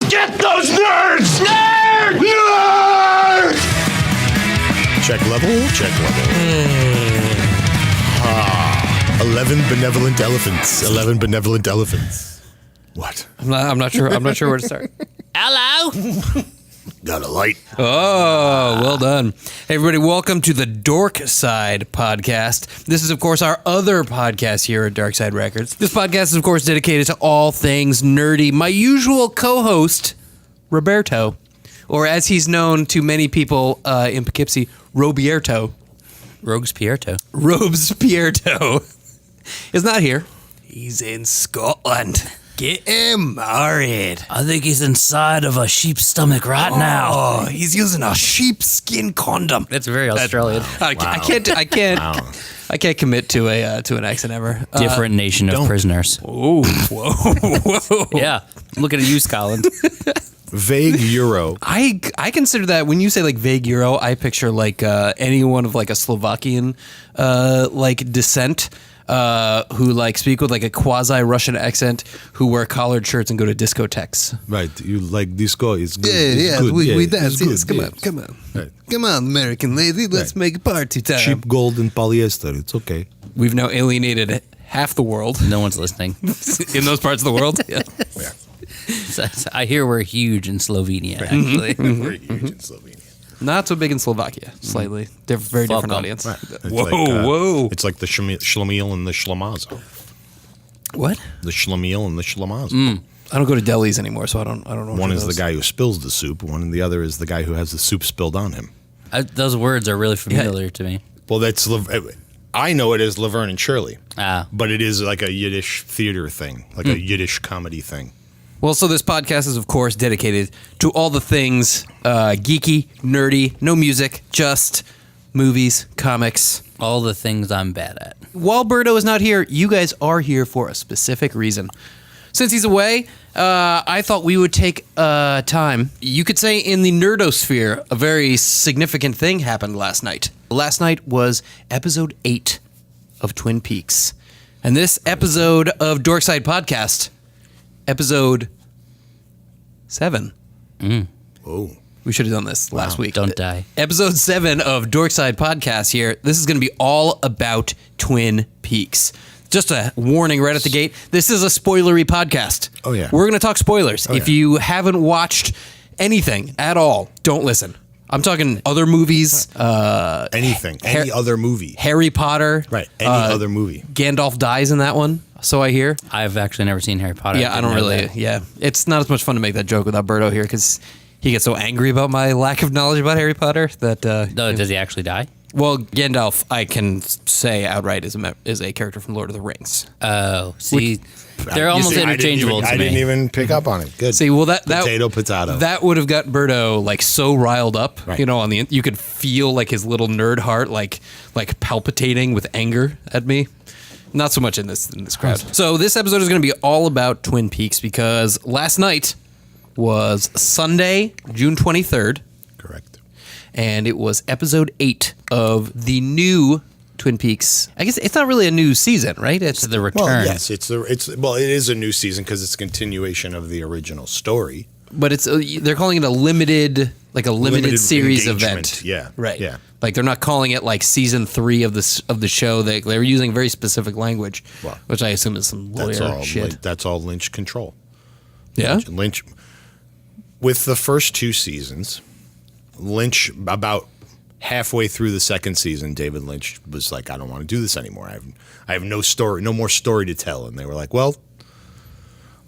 Get those nerds! Nerds! Nerds! Check level. 11 benevolent elephants. 11 benevolent elephants. What? I'm not sure where to start. Hello. Got a light. Oh, well done. Hey, everybody, welcome to the Dorkside Podcast. This is, of course, our other podcast here at Darkside Records. This podcast is, of course, dedicated to all things nerdy. My usual co-host, Roberto, or as he's known to many people in Poughkeepsie, Robierto. Robespierto, is not here. He's in Scotland. Get him married. I think he's inside of a sheep's stomach right now. Oh, he's using a sheepskin condom. That's very Australian. I can't commit to an accent ever. Different nation of prisoners. Oh, whoa. Yeah, look at you, Scotland. Vague Euro. I consider that when you say like vague Euro, I picture like anyone of like a Slovakian like descent. Who like speak with like a quasi-Russian accent, who wear collared shirts and go to discotheques. Right, you like disco? It's good. Yeah, good. we It's dance. good. Yes, come on. Right. Come on, American lady, let's make a party time. Cheap gold and polyester. It's okay. We've now alienated half the world. No one's listening. In those parts of the world. Yeah. So I hear we're huge in Slovenia, actually. We're huge in Slovenia. Not so big in Slovakia. Slightly. Very Fuck different 'em. audience. Right. It's Whoa. It's like the schlemiel and the schlemazel. What? The schlemiel and the schlemazel. I don't go to delis anymore, so I don't know. One is the guy who spills the soup. One and the other is the guy who has the soup spilled on him. Those words are really familiar to me. Well, I know it as Laverne and Shirley, but it is like a Yiddish theater thing, like a Yiddish comedy thing. Well, so this podcast is, of course, dedicated to all the things geeky, nerdy, no music, just movies, comics. All the things I'm bad at. While Berto is not here, you guys are here for a specific reason. Since he's away, I thought we would take time. You could say in the nerdosphere, a very significant thing happened last night. Last night was episode 8 of Twin Peaks. And this episode of Dorkside Podcast, episode 7. Oh. We should have done this last week. Don't die. Episode 7 of Dorkside Podcast here. This is going to be all about Twin Peaks. Just a warning right at the gate. This is a spoilery podcast. Oh, yeah. We're going to talk spoilers. If you haven't watched anything at all, don't listen. I'm talking other movies. Anything. Any other movie. Harry Potter. Right. Any other movie. Gandalf dies in that one, so I hear. I've actually never seen Harry Potter. Yeah, I don't really. That. Yeah. It's not as much fun to make that joke without Berto here because he gets so angry about my lack of knowledge about Harry Potter that. No, does he actually die? Well, Gandalf, I can say outright, is a character from Lord of the Rings. Oh, see, they're almost interchangeable to me. I didn't even pick up on it. Good. See, well, potato. That would have got Berto like so riled up, right. You know, you could feel like his little nerd heart like palpitating with anger at me. Not so much in this crowd. So this episode is going to be all about Twin Peaks because last night was Sunday, June 23rd. Correct. And it was episode 8 of the new Twin Peaks. I guess it's not really a new season, right? It's the return. Well, yes, it is a new season because it's a continuation of the original story. But they're calling it a limited series engagement. event. Yeah, right. Yeah, like they're not calling it like season 3 of the show. They're using very specific language, which I assume is some lawyer shit. That's all Lynch control. Yeah, Lynch. With the first 2 seasons, Lynch, about halfway through the second season, David Lynch was like, I don't want to do this anymore. I have no more story to tell. And they were like, well,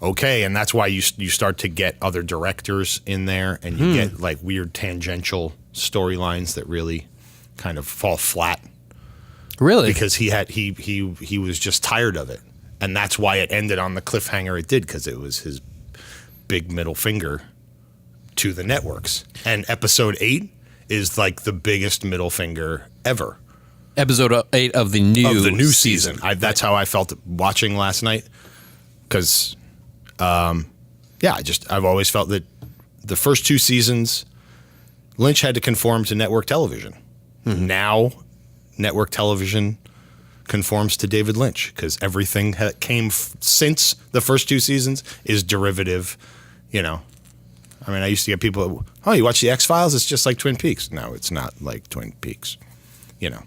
okay. And that's why you start to get other directors in there and you get like weird tangential storylines that really kind of fall flat. Really? Because he was just tired of it. And that's why it ended on the cliffhanger it did, because it was his big middle finger to the networks. And episode 8 is like the biggest middle finger ever. Episode 8 of the new season. That's how I felt watching last night. Because, I've always felt that the first 2 seasons, Lynch had to conform to network television. Mm-hmm. Now, network television conforms to David Lynch because everything that came since the first 2 seasons is derivative, I mean, I used to get people, oh, you watch the X-Files? It's just like Twin Peaks. No, it's not like Twin Peaks. You know,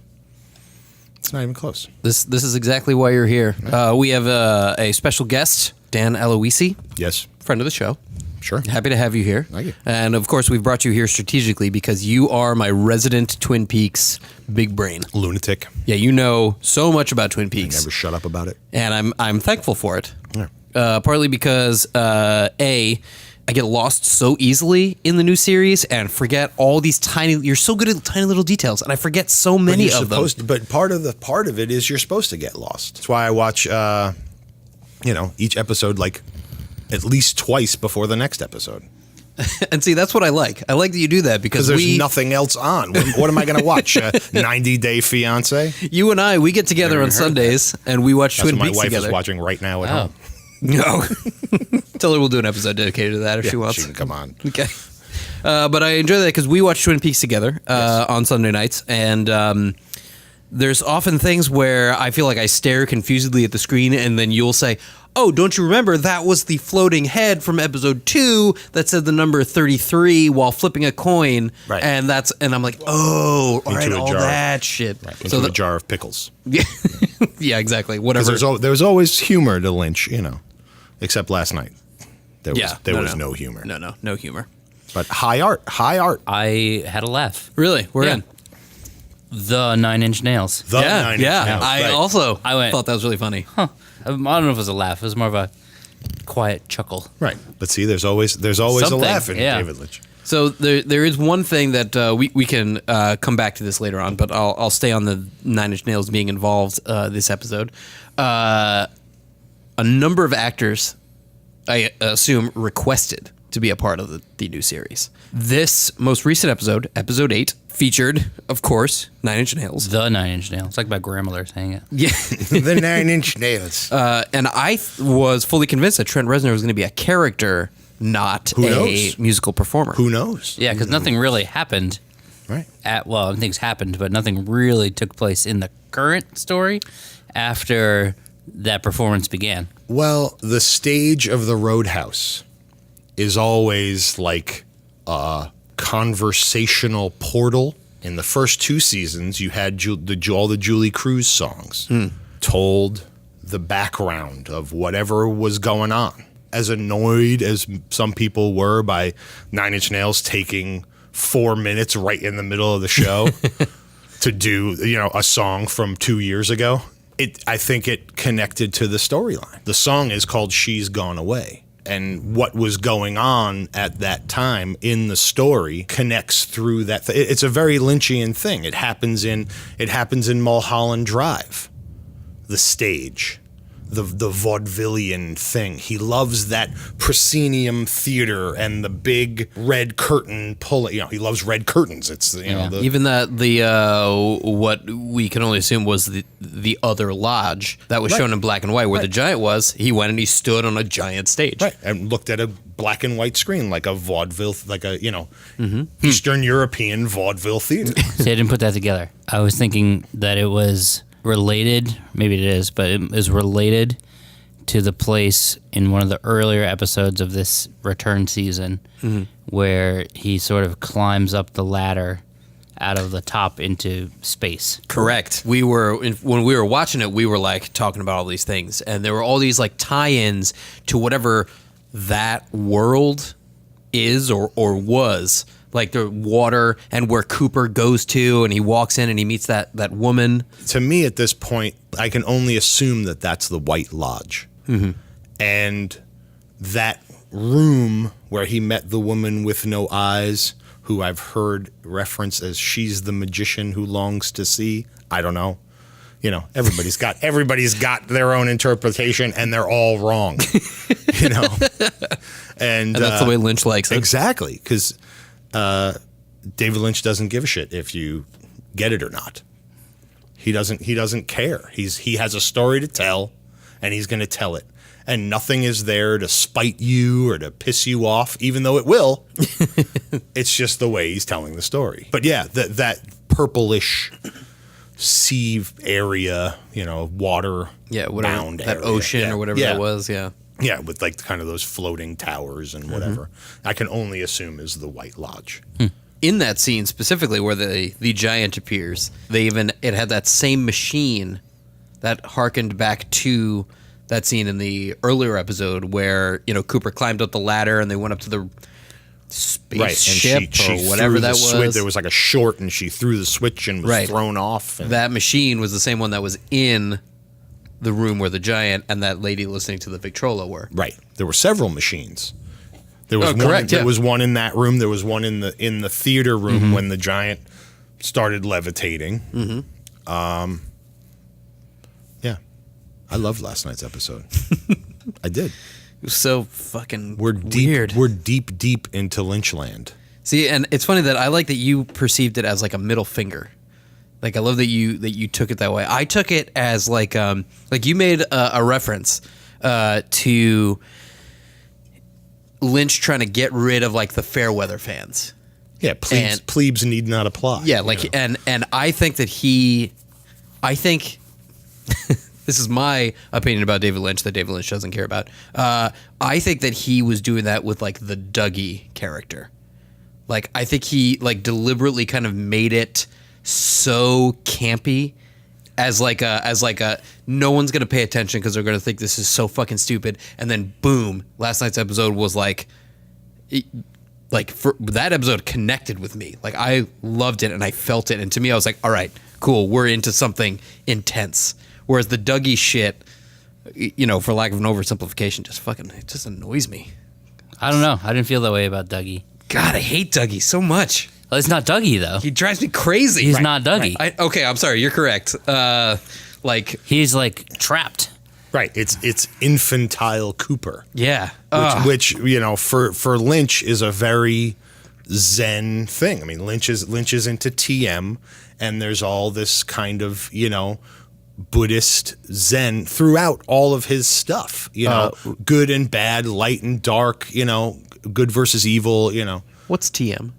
it's not even close. This is exactly why you're here. We have a special guest, Dan Aloisi. Yes. Friend of the show. Sure. Happy to have you here. Thank you. And of course, we've brought you here strategically because you are my resident Twin Peaks big brain. Lunatic. Yeah, you know so much about Twin Peaks. Never shut up about it. And I'm thankful for it. Yeah. Partly because I get lost so easily in the new series and forget all these you're so good at tiny little details, and I forget so many of them. But part of it is you're supposed to get lost. That's why I watch each episode like at least twice before the next episode. And see, that's what I like. I like that you do that because there's nothing else on. What am I going to watch? 90 Day Fiance? You and we get together on Sundays and we watch Twin Peaks together. That's what my wife is watching right now at home. No. Tell her we'll do an episode dedicated to that if she wants. She can come on. Okay. But I enjoy that because we watch Twin Peaks together on Sunday nights. And there's often things where I feel like I stare confusedly at the screen and then you'll say, oh, don't you remember that was the floating head from episode 2 that said the number 33 while flipping a coin. Right. And I'm like, oh, all right, all jar. that shit. Right. Into a jar of pickles. Yeah, yeah, exactly. Whatever. There's always humor to Lynch, except last night. There was no humor. No humor. But high art. I had a laugh. Really? We're in. The Nine Inch Nails. Nine Inch Nails. I also I thought that was really funny. Huh. I don't know if it was a laugh. It was more of a quiet chuckle. Right. But see, there's always a laugh in David Lynch. So there is one thing that we can come back to this later on, but I'll stay on the Nine Inch Nails being involved this episode. A number of actors, I assume, requested to be a part of the new series. This most recent episode, episode 8, featured, of course, Nine Inch Nails. The Nine Inch Nails. It's like my grandmother saying it. Yeah. The Nine Inch Nails. And I was fully convinced that Trent Reznor was going to be a character, not a musical performer. Who knows? Yeah, because nothing really happened. Right. Things happened, but nothing really took place in the current story after that performance began. Well, the stage of the Roadhouse is always like a conversational portal. In the first 2 seasons, you had all the Julie Cruz songs told the background of whatever was going on. As annoyed as some people were by Nine Inch Nails taking 4 minutes right in the middle of the show to do, a song from 2 years ago, I think it connected to the storyline. The song is called She's Gone Away. And what was going on at that time in the story connects through that. It's a very Lynchian thing. It happens in Mulholland Drive, the stage, the vaudevillian thing. He loves that proscenium theater and the big red curtain pull. He loves red curtains. It's even what we can only assume was the other lodge that was shown in black and white, where the giant was. He went and he stood on a giant stage, and looked at a black and white screen like a vaudeville, like a Eastern European vaudeville theater. See, I didn't put that together. I was thinking that it was related, maybe it is, but it is related to the place in one of the earlier episodes of this return season where he sort of climbs up the ladder out of the top into space. Correct. When we were watching it, we were like talking about all these things, and there were all these like tie-ins to whatever that world is or was. Like the water and where Cooper goes to, and he walks in and he meets that woman. To me, at this point, I can only assume that that's the White Lodge. And that room where he met the woman with no eyes, who I've heard referenced as she's the magician who longs to see. I don't know. Everybody's got their own interpretation, and they're all wrong. And that's the way Lynch likes it. Exactly, because David Lynch doesn't give a shit if you get it or not. He doesn't care. He has a story to tell, and he's going to tell it. And nothing is there to spite you or to piss you off, even though it will. It's just the way he's telling the story. But yeah, that purplish sea area, water, whatever, bound that area. ocean or whatever that was. Yeah. Yeah, with like kind of those floating towers and whatever. I can only assume is the White Lodge. In that scene specifically where the giant appears, it had that same machine that harkened back to that scene in the earlier episode where, Cooper climbed up the ladder and they went up to the spaceship or whatever that was. There was like a short and she threw the switch and was thrown off. And that machine was the same one that was in the room where the giant and that lady listening to the Victrola were. Right. There were several machines. There was There was one in that room. There was one in the theater room when the giant started levitating. Yeah, I loved last night's episode. I did. It was so fucking weird. We're deep into Lynchland. See, and it's funny that I like that you perceived it as like a middle finger. Like I love that you took it that way. I took it as like you made a reference to Lynch trying to get rid of like the fair weather fans. Yeah, plebes need not apply. Yeah, and I think that this is my opinion about David Lynch that David Lynch doesn't care about. I think that he was doing that with like the Dougie character. Like I think he like deliberately kind of made it so campy as like a no one's gonna pay attention because they're gonna think this is so fucking stupid, and then boom, last night's episode was like for that episode connected with me. Like I loved it and I felt it, and to me I was like, all right, cool, we're into something intense. Whereas the Dougie shit, for lack of an oversimplification, it just annoys me. I don't know. I didn't feel that way about Dougie. God, I hate Dougie so much. Well, it's not Dougie though. He drives me crazy. He's not Dougie. Right. Okay, I'm sorry. You're correct. He's like trapped. Right. It's infantile Cooper. Yeah. Which for Lynch is a very Zen thing. I mean, Lynch is into TM, and there's all this kind of Buddhist Zen throughout all of his stuff. Good and bad, light and dark. Good versus evil. What's TM?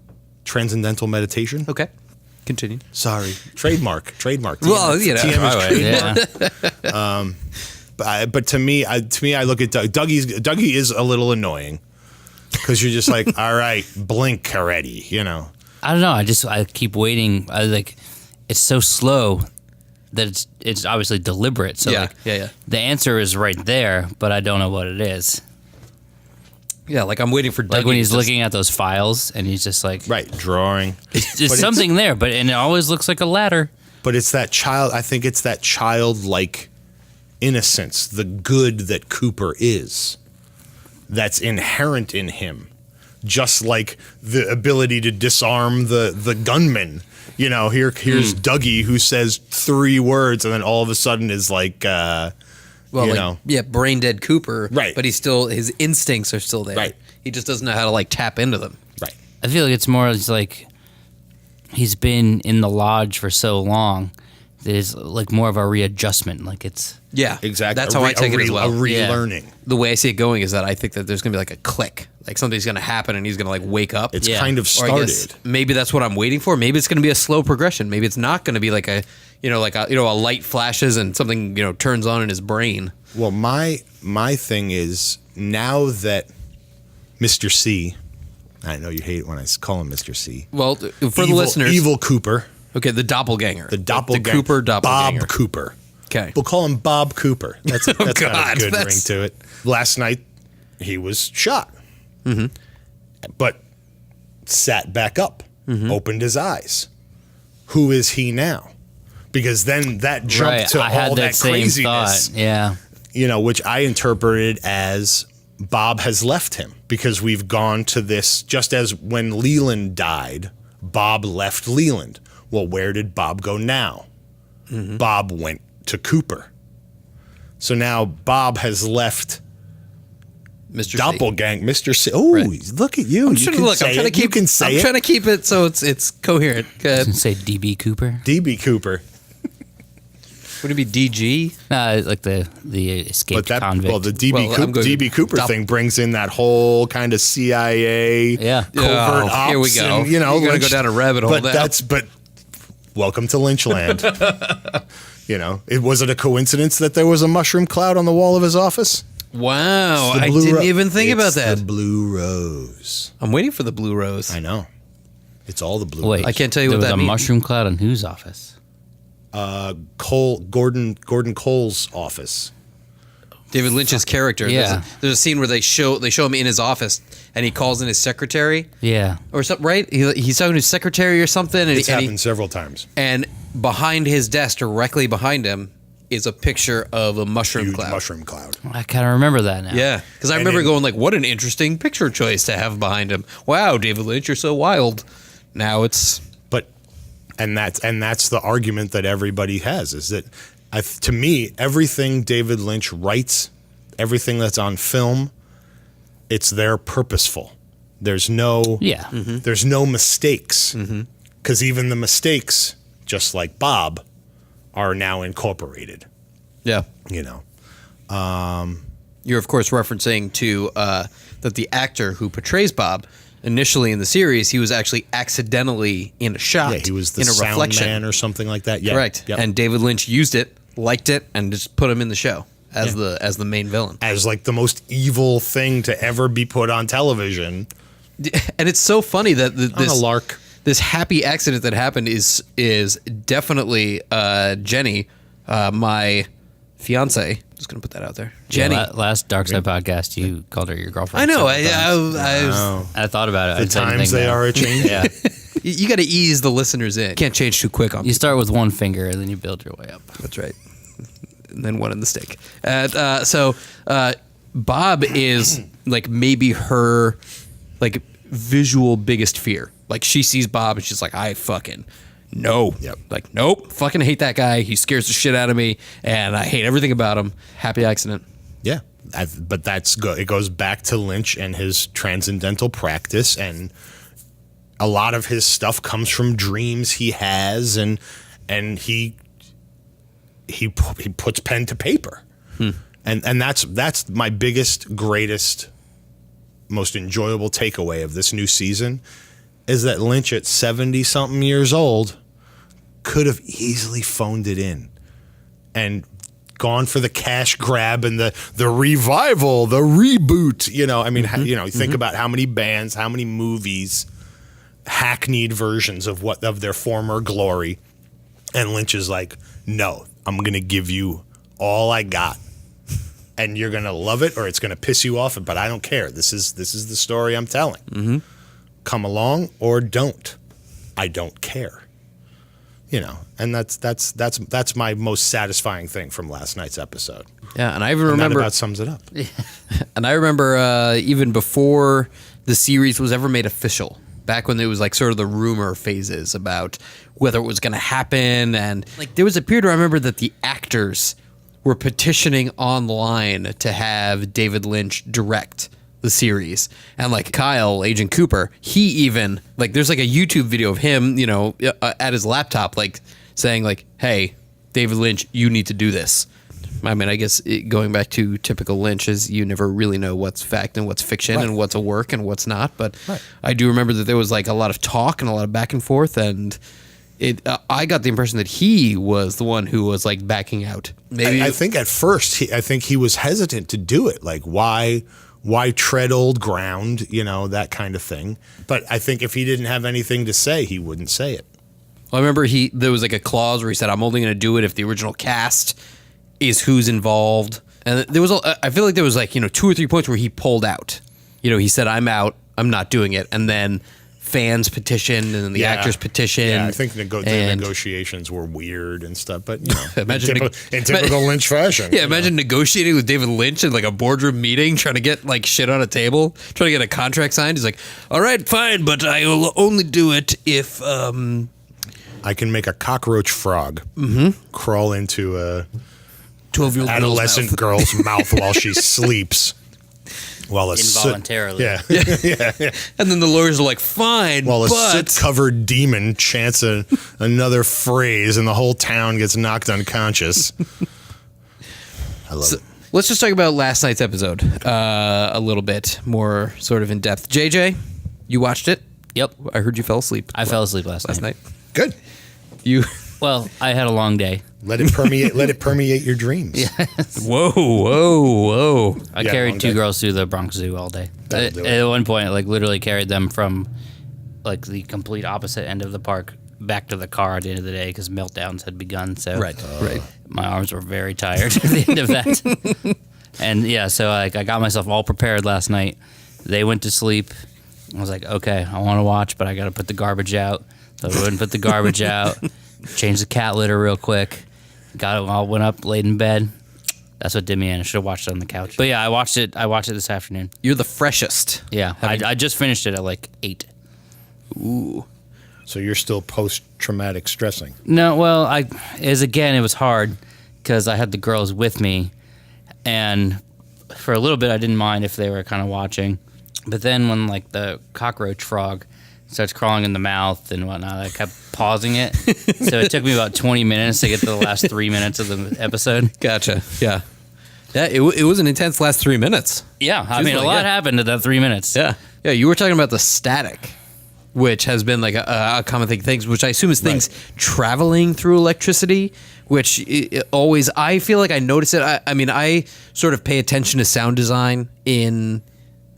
Transcendental meditation. Okay. Continue. Sorry. Trademark. Well, TM is trademark. But to me, I look at Dougie is a little annoying because you're just like, all right, blink already. I don't know. I keep waiting. It's so slow that it's obviously deliberate. So the answer is right there, but I don't know what it is. Yeah, like I'm waiting for Dougie. Like when he's looking at those files and he's just like... Right, drawing. There's something there, and it always looks like a ladder. But it's that I think it's that childlike innocence, the good that Cooper is, that's inherent in him. Just like the ability to disarm the gunman. Here's Dougie who says 3 words and then all of a sudden is like... brain dead Cooper, right? But his instincts are still there, right? He just doesn't know how to like tap into them, right? I feel like it's more like he's been in the lodge for so long. There's like more of a readjustment, like it's exactly. That's how I take it as well. A relearning. Yeah. The way I see it going is that I think that there's gonna be like a click, like something's gonna happen and he's gonna like wake up. It's kind of started. Maybe that's what I'm waiting for. Maybe it's gonna be a slow progression. Maybe it's not gonna be like a light flashes and something turns on in his brain. Well, my thing is now that Mr. C, I know you hate it when I call him Mr. C. Well, for the listeners, evil Cooper. Okay, the doppelganger. The Cooper doppelganger. Bob Cooper. Okay, we'll call him Bob Cooper. That's got a good ring to it. Last night he was shot, but sat back up, opened his eyes. Who is he now? Because then that jumped to all that craziness. Thought. Yeah. Which I interpreted as Bob has left him because we've gone to this, just as when Leland died, Bob left Leland. Well, where did Bob go now? Bob went to Cooper. So now Bob has left Mr. Doppelgang, Mr. C. Oh, look at you. I'm trying to keep it so it's coherent. I was gonna say DB Cooper. DB Cooper. Would it be DG? Like the escaped convict. Well, the DB Cooper thing brings in that whole kind of CIA covert ops. Here we go. And, you're going to go down a rabbit hole. But welcome to Lynchland. Was it a coincidence that there was a mushroom cloud on the wall of his office? Wow, It's the I blue didn't ro- even think about It's that. the blue rose. I'm waiting for the blue rose. I know. It's all the blue Wait, rose. I can't tell you there what was that a means. mushroom cloud in whose office? Gordon Cole's office. David Lynch's character. Yeah. There's a scene where they show him in his office, and he calls in his secretary Yeah. or something. Right? He's talking to his secretary or something, and, It's and, happened several times. and behind his desk, directly behind him, is a picture of a mushroom Huge cloud. mushroom cloud. I kind of remember that now. Yeah, because I And remember then- going like, "What an interesting picture choice to have behind him." Wow, David Lynch, you're so wild. Now it's But and that's the argument that everybody has is that to me everything David Lynch writes, everything that's on film, it's there purposeful. There's no Yeah. there's no mistakes because even the mistakes, just like Bob, are now incorporated. yeah. You know, You're of course referencing to that the actor who portrays Bob initially in the series, he was actually accidentally in a shot. yeah, he was the in a sound reflection. man or something like that. Yeah, Correct. Yep. And David Lynch used it, liked it, and just put him in the show as Yeah. the main villain. as like the most evil thing to ever be put on television. And it's so funny that On a lark. this happy accident that happened is definitely Jenny, my fiance. Just gonna put that out there. Jenny. Last Darkside podcast, you called her your girlfriend. I know. several times. I thought about it. I The didn't say times anything they now. are a change. Yeah. You got to ease the listeners in. Can't change too quick on You people. start with one finger and then you build your way up. That's right. And then one in the steak. So Bob is like maybe her like visual biggest fear. Like she sees Bob and she's like, I fucking no. Yep. Like, nope. Fucking hate that guy. He scares the shit out of me and I hate everything about him. Happy accident. Yeah, but that's good. It goes back to Lynch and his transcendental practice, and a lot of his stuff comes from dreams he has, and he puts pen to paper, and that's my biggest, greatest, most enjoyable takeaway of this new season is that Lynch at 70-something years old could have easily phoned it in and gone for the cash grab and the revival, the reboot. You know, I mean, think about how many bands, how many movies, hackneyed versions of their former glory, and Lynch is like, no, I'm gonna give you all I got, and you're gonna love it or it's gonna piss you off, but I don't care. This is the story I'm telling. Come along or don't. I don't care. You know, and that's my most satisfying thing from last night's episode. Yeah. And I even And remember that about sums it up. And I remember even before the series was ever made official, back when it was like sort of the rumor phases about whether it was going to happen. And like there was a period where I remember that the actors were petitioning online to have David Lynch direct the series. And like Kyle, Agent Cooper, he even like there's like a YouTube video of him, you know, at his laptop, like saying like, hey, David Lynch, you need to do this. I mean, I guess going back to typical Lynch is you never really know what's fact and what's fiction and what's a work and what's not. But I do remember that there was like a lot of talk and a lot of back and forth. And I got the impression that he was the one who was like backing out. Maybe I think at first, I think he was hesitant to do it. Like, why tread old ground, you know, that kind of thing. But I think if he didn't have anything to say, he wouldn't say it. I remember there was like a clause where he said, I'm only going to do it if the original cast is who's involved. And there was, I feel like there was like, you know, 2 or 3 points where he pulled out. You know, he said, I'm out, I'm not doing it. And then fans petitioned and then the actors petitioned. Yeah, I think the and- negotiations were weird and stuff, but you know, Imagine in typical Lynch fashion. Yeah, imagine negotiating with David Lynch in like a boardroom meeting, trying to get like shit on a table, trying to get a contract signed. He's like, all right, fine, but I will only do it if I can make a cockroach frog crawl into a 12-year-old adolescent girl's mouth while she sleeps. While a Involuntarily. yeah. And then the lawyers are like, fine, While a but soot-covered demon chants another phrase and the whole town gets knocked unconscious. I love it. let's just talk about last night's episode a little bit more sort of in depth. JJ, you watched it? Yep. I heard you fell asleep I fell asleep last last night. night. Good. You Well, I had a long day. Let it permeate. Let it permeate your dreams. Whoa. I Yeah, carried long 2 day. girls through the Bronx Zoo all day. That'll do it. At one point, I literally carried them from the complete opposite end of the park back to the car at the end of the day because meltdowns had begun. So Right. my arms were very tired at the end of that. And yeah, so I got myself all prepared last night. They went to sleep. I was like, okay, I want to watch, but I got to put the garbage out. So I wouldn't put the garbage out. Changed the cat litter real quick. Got it all, went up, laid in bed. That's what did me in. I should have watched it on the couch. But yeah, I watched it this afternoon. You're the freshest. Yeah, I just finished it at 8. Ooh. So you're still post-traumatic stressing. No, well, it was hard because I had the girls with me, and for a little bit I didn't mind if they were kind of watching, but then when the cockroach frog starts crawling in the mouth and whatnot, I kept pausing it. So it took me about 20 minutes to get to the last 3 minutes of the episode. Gotcha. Yeah. Yeah, it was an intense last 3 minutes. Yeah, I mean, a lot happened in that 3 minutes. Yeah. Yeah, you were talking about the static, which has been a common thing, which I assume is things traveling through electricity, which I feel like I notice it. I sort of pay attention to sound design in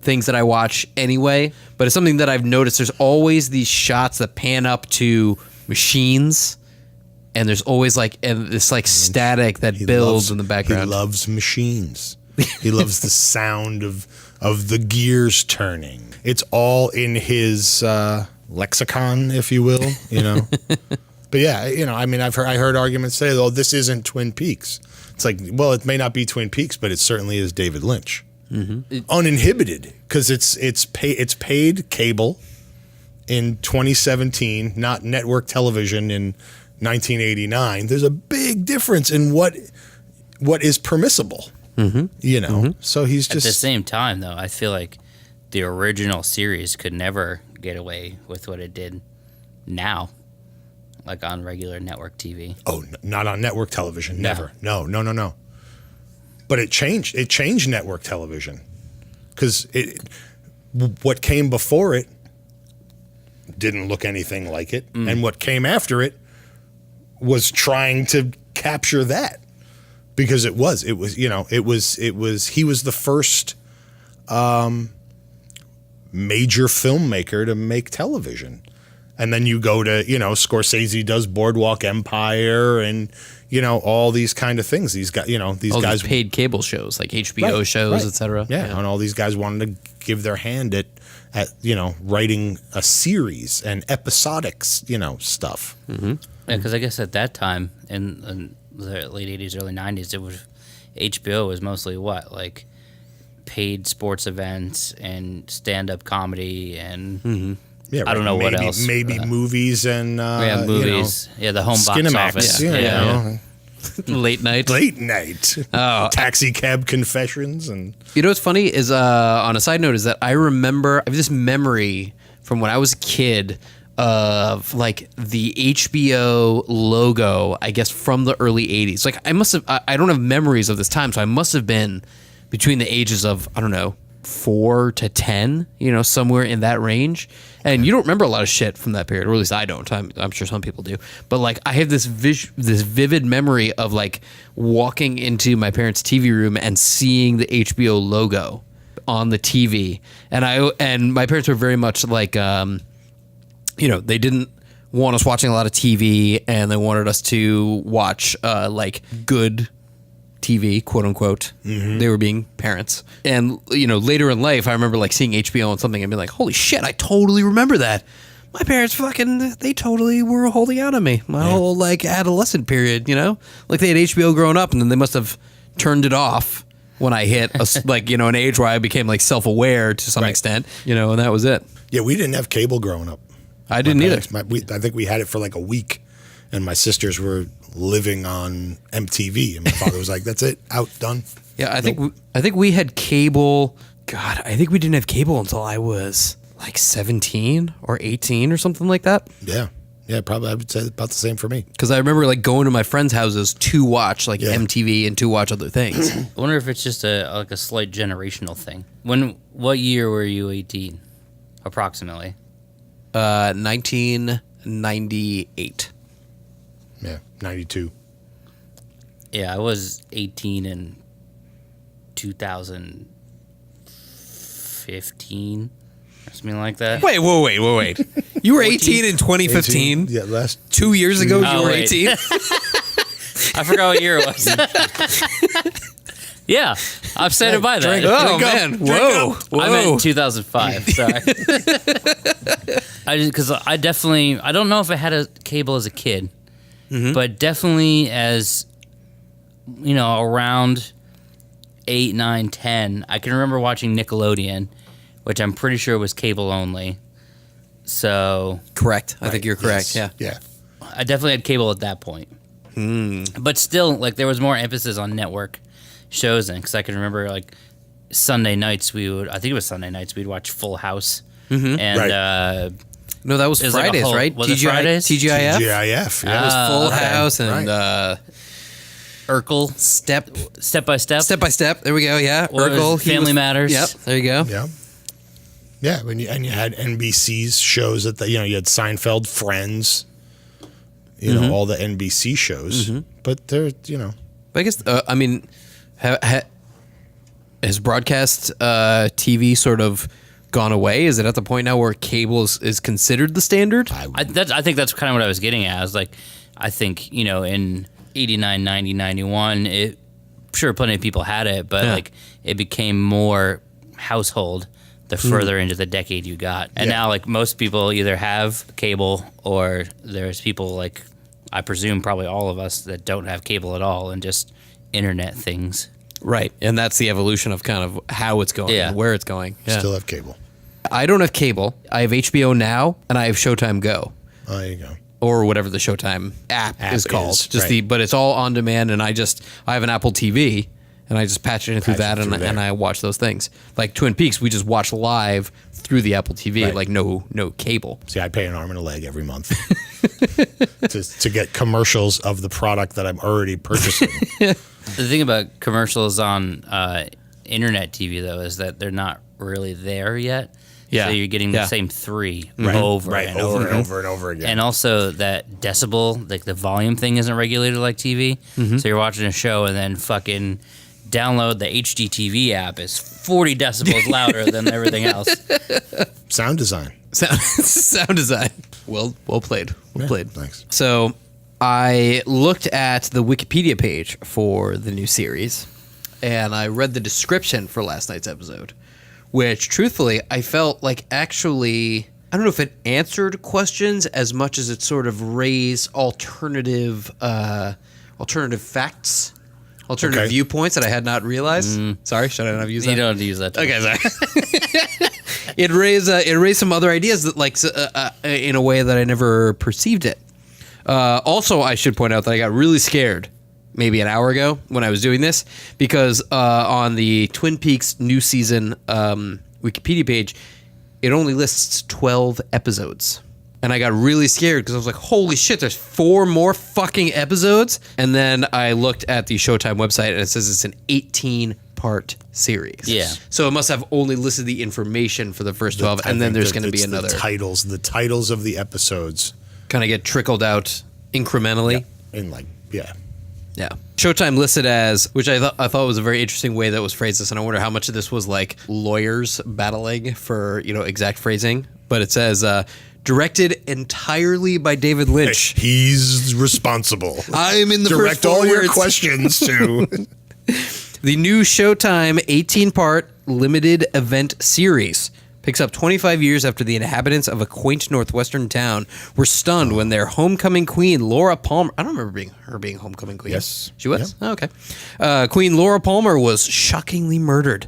things that I watch anyway, but it's something that I've noticed. There's always these shots that pan up to machines, and there's always this static that builds in the background. He loves machines. He loves the sound of the gears turning. It's all in his lexicon, if you will, But yeah, I heard arguments say, "Oh, this isn't Twin Peaks." It's like, well, it may not be Twin Peaks, but it certainly is David Lynch. Mm-hmm. Uninhibited, because it's paid cable in 2017, not network television in 1989. There's a big difference in what is permissible. Mm-hmm. So he's just At the same time, though, I feel like the original series could never get away with what it did now, on regular network TV. Oh, not on network television. Never. No. But it changed. It changed network television because what came before it didn't look anything like it, and what came after it was trying to capture that because he was the first major filmmaker to make television. And then you go to, Scorsese does Boardwalk Empire and, all these kind of things. These guys, these all guys these paid cable shows like HBO shows, etc. Yeah, and all these guys wanted to give their hand at writing a series and episodic, stuff. Mm-hmm. Yeah, because I guess at that time in the late 80s, early 90s, it was HBO was mostly paid sports events and stand-up comedy and... Mm-hmm. Yeah, right. I don't know what else. Maybe movies and movies. The home box Skinemax, office. Late night. Oh, Taxi Cab Confessions and. What's funny is on a side note is that I remember I have this memory from when I was a kid of the HBO logo. I guess from the early '80s. I don't have memories of this time, so I must have been between the ages of 4 to 10, somewhere in that range. And you don't remember a lot of shit from that period, or at least I don't. I'm sure some people do. But I have this vivid memory of walking into my parents' TV room and seeing the HBO logo on the TV. And my parents were very much they didn't want us watching a lot of TV, and they wanted us to watch good TV, quote unquote. Mm-hmm. They were being parents. And, later in life, I remember seeing HBO on something and being like, holy shit, I totally remember that. My parents they totally were holding out on me. My whole adolescent period, they had HBO growing up, and then they must have turned it off when I hit an age where I became self-aware to some extent, and that was it. Yeah, we didn't have cable growing up. I didn't either. I think we had it for a week, and my sisters were living on MTV, and my father was like, "That's it, out, done." Yeah, I think we had cable. God, I think we didn't have cable until I was 17 or 18 or something like that. Yeah, probably I would say about the same for me. Because I remember going to my friends' houses to watch MTV and to watch other things. I wonder if it's just a slight generational thing. What year were you 18, approximately? 1998. Yeah, 92. Yeah, I was 18 in 2015 or something like that. Wait. You were 18 in 2015? 18? Yeah, last 2 years ago, you were wait. 18? I forgot what year it was. Yeah, I've said it by that. Oh, man. Whoa. I meant 2005. Sorry. Because I don't know if I had a cable as a kid, but definitely as, around 8, 9, 10, I can remember watching Nickelodeon, which I'm pretty sure was cable only. So Correct. I think you're correct. Yes. Yeah. I definitely had cable at that point. But still, like, there was more emphasis on network shows then, because I can remember, like, Sunday nights we'd watch Full House. And Right. No, that was it was like a Fridays, whole- right? was it Fridays? TGIF? GIF. Yeah. It was Full okay. House and Urkel, Step by Step. by Step. There we go. Yeah, Or Urkel. Family Matters. Yep. There you go. Yeah. Yeah, and you had NBC's shows that you had Seinfeld, Friends, all the NBC shows. But they're But I guess has broadcast TV sort of gone away? Is it at the point now where cable is considered the standard? I think that's kind of what I was getting at. I was like, I think, in 89, 90, 91, sure, plenty of people had it, but like it became more household the further into the decade you got. And now, like, most people either have cable or there's people like, I presume probably all of us that don't have cable at all and just internet things. Right. And that's the evolution of kind of how it's going, and where it's going. Yeah. still have cable. I don't have cable. I have HBO Now and I have Showtime Go. Oh, there you go. Or whatever the Showtime app is called. is, right. But it's all on demand, and I have an Apple TV, and I just patch it in through that, and I watch those things. Like Twin Peaks, we just watch live through the Apple TV, Right. like no cable. See, I pay an arm and a leg every month to get commercials of the product that I'm already purchasing. The thing about commercials on internet TV, though, is that they're not really there yet. Yeah. So you're getting the same three over and over again. And also that decibel, like the volume thing isn't regulated like TV. So you're watching a show and then fucking download the HDTV app is 40 decibels louder than everything else. Sound design. Sound design. Well played. Well played. Thanks. So I looked at the Wikipedia page for the new series, and I read the description for last night's episode, which, truthfully, I felt like actually, I don't know if it answered questions as much as it sort of raised alternative facts, alternative viewpoints that I had not realized. Sorry, should I not have used that? You don't have to use that term. Okay, sorry. It raised some other ideas that, like, in a way that I never perceived it. Also, I should point out that I got really scared maybe an hour ago when I was doing this, because on the Twin Peaks new season Wikipedia page, it only lists 12 episodes. And I got really scared because I was like, holy shit, there's 4 more fucking episodes? And then I looked at the Showtime website and it says it's an 18-part series. Yeah. So it must have only listed the information for the first 12, and then there's going to be another. The titles of the episodes. Kind of get trickled out incrementally. Yeah. Yeah. Showtime listed as, which I thought was a very interesting way that was phrased this, and I wonder how much of this was like lawyers battling for, exact phrasing. But it says, directed entirely by David Lynch. He's responsible. I'm in the Direct first 4 all your words. questions to. The new Showtime 18-part limited event series picks up 25 years after the inhabitants of a quaint northwestern town were stunned when their homecoming queen, Laura Palmer... I don't remember her being homecoming queen. Yes. She was? Yeah. Oh, okay. Queen Laura Palmer was shockingly murdered.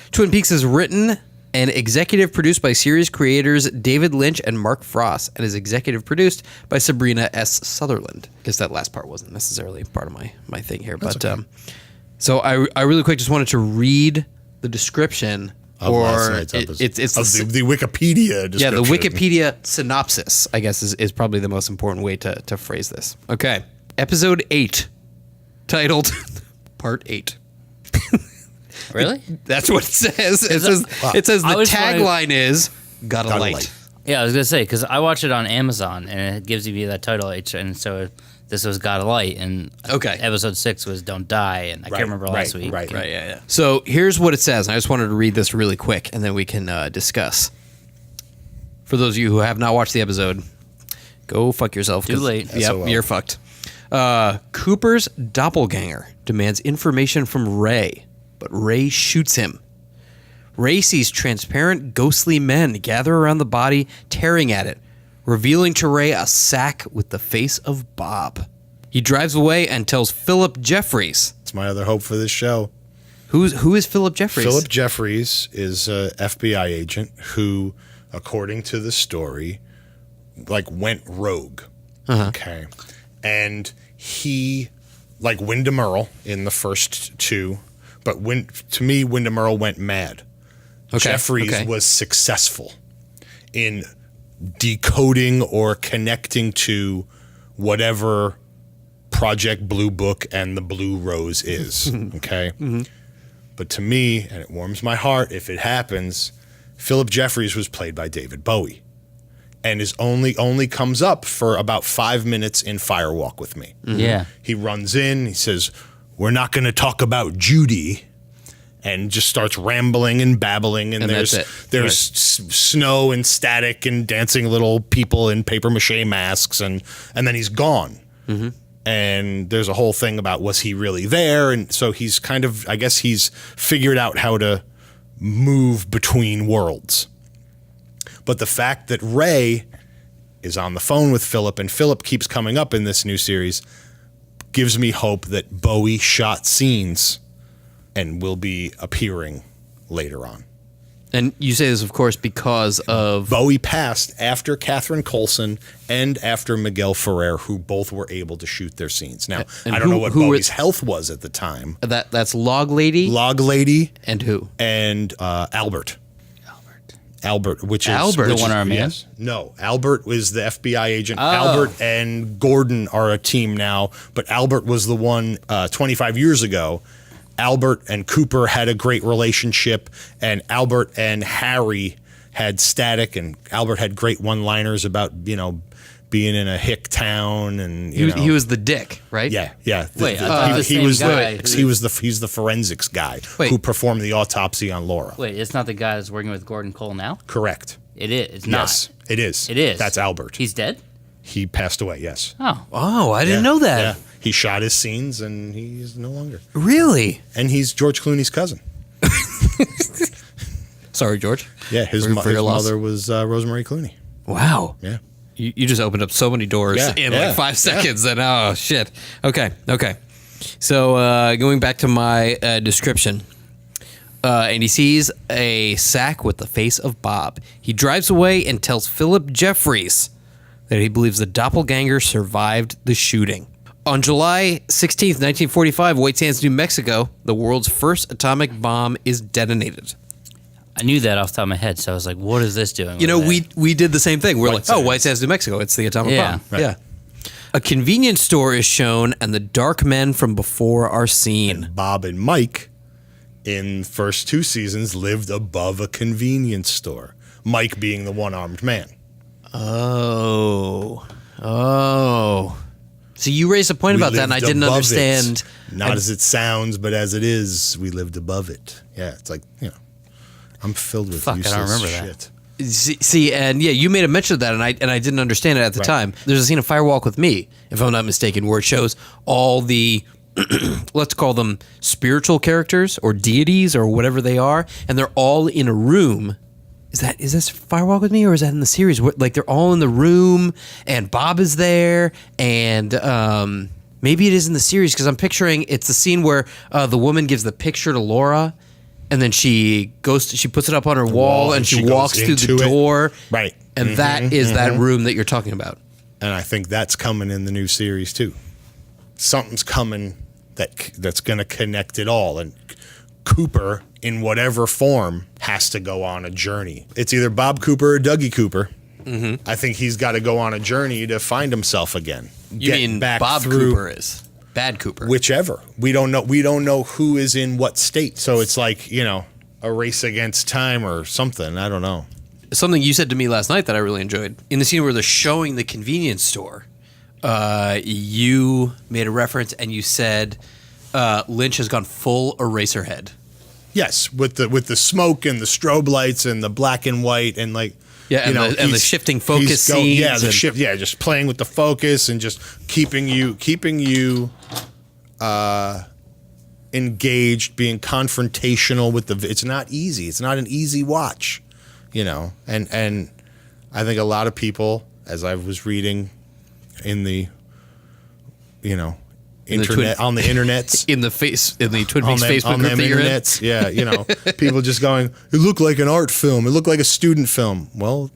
Twin Peaks is written and executive produced by series creators David Lynch and Mark Frost, and is executive produced by Sabrina S. Sutherland. I guess that last part wasn't necessarily part of my thing here. But okay. So I really quick just wanted to read the description... Of last night's episode. It's the Wikipedia description. Yeah, the Wikipedia synopsis, I guess, is probably the most important way to phrase this. Okay. Episode 8, titled Part 8. Really? That's what it says. It says the tagline is, Gotta light. Yeah, I was gonna say because I watched it on Amazon and it gives you that title, and so this was God of Light, and episode 6 was Don't Die, and I can't remember last week. Right, yeah. So here's what it says, and I just wanted to read this really quick, and then we can discuss. For those of you who have not watched the episode, go fuck yourself. Too late. Yep, you're fucked. Cooper's doppelganger demands information from Ray, but Ray shoots him. Ray sees transparent, ghostly men gather around the body, tearing at it, revealing to Ray a sack with the face of Bob. He drives away and tells Philip Jeffries. It's my other hope for this show. Who is Philip Jeffries? Philip Jeffries is a FBI agent who, according to the story, went rogue. Okay. And he, like Wyndham Earl in the first 2, but to me, Wyndham Earl went mad. Jeffries was successful in decoding or connecting to whatever Project Blue Book and the Blue Rose is. Okay. But to me, and it warms my heart if it happens, Philip Jeffries was played by David Bowie, and is only comes up for about 5 minutes in Firewalk with Me. Yeah. He runs in, he says, "We're not going to talk about Judy," and just starts rambling and babbling, and there's snow and static and dancing little people in paper mache masks, and then he's gone. And there's a whole thing about, was he really there? And so he's kind of, I guess he's figured out how to move between worlds. But the fact that Ray is on the phone with Philip, and Philip keeps coming up in this new series, gives me hope that Bowie shot scenes and will be appearing later on. And you say this, of course, because of... Bowie passed after Catherine Coulson and after Miguel Ferrer, who both were able to shoot their scenes. Now, and I don't know what Bowie's health was at the time. That's Log Lady? Log Lady. And who? And Albert. Albert, which is... Albert? The one-armed man? Yes. No, Albert was the FBI agent. Albert and Gordon are a team now, but Albert was the one 25 years ago. Albert and Cooper had a great relationship, and Albert and Harry had static, and Albert had great one-liners about, being in a hick town, and he was the dick, right? Yeah. Wait, he's the forensics guy who performed the autopsy on Laura. Wait, it's not the guy that's working with Gordon Cole now? Correct. It is. It's not. Yes, it is. It is. That's Albert. He's dead? He passed away, yes. Oh, I didn't know that. Yeah. He shot his scenes, and he's no longer. Really? And he's George Clooney's cousin. Sorry, George. Yeah, his mother was Rosemary Clooney. Wow. Yeah. You just opened up so many doors in 5 seconds. And oh, shit. Okay. So going back to my description. And he sees a sack with the face of Bob. He drives away and tells Philip Jeffries that he believes the doppelganger survived the shooting. On July 16th, 1945, White Sands, New Mexico, the world's first atomic bomb is detonated. I knew that off the top of my head, so I was like, what is this doing? We did the same thing. We're like, White Sands, New Mexico, it's the atomic bomb. Right. Yeah. A convenience store is shown, and the dark men from before are seen. Bob and Mike, in the first 2 seasons, lived above a convenience store. Mike being the one-armed man. Oh. So you raised a point about that, and I didn't understand. Not as it sounds, but as it is, we lived above it. Yeah, it's like, I'm filled with useless I don't remember shit. that. See, and yeah, you made a mention of that, and I didn't understand it at the time. There's a scene of Firewalk with Me, if I'm not mistaken, where it shows all the, let's call them spiritual characters or deities or whatever they are, and they're all in a room. Is that Firewalk with Me, or is that in the series? Like they're all in the room, and Bob is there, and maybe it is in the series because I'm picturing it's the scene where the woman gives the picture to Laura. And then she puts it up on her wall, and she walks through the door. Right. And that is that room that you're talking about. And I think that's coming in the new series, too. Something's coming that's going to connect it all. And Cooper, in whatever form, has to go on a journey. It's either Bob Cooper or Dougie Cooper. I think he's got to go on a journey to find himself again. You mean Bob Cooper is? Bad Cooper. Whichever. We don't know who is in what state. So it's like, a race against time or something. I don't know. something you said to me last night that I really enjoyed. In the scene where they're showing the convenience store, you made a reference and you said Lynch has gone full Eraserhead. Yes, with the smoke and the strobe lights and the black and white and like and the shifting focus scenes. Just playing with the focus and just keeping you engaged, being confrontational with the. It's not easy. It's not an easy watch, and I think a lot of people, as I was reading in the, internet on the internets in the Twin Peaks Facebook group that you're in. People just going, it looked like an art film, it looked like a student film. Well,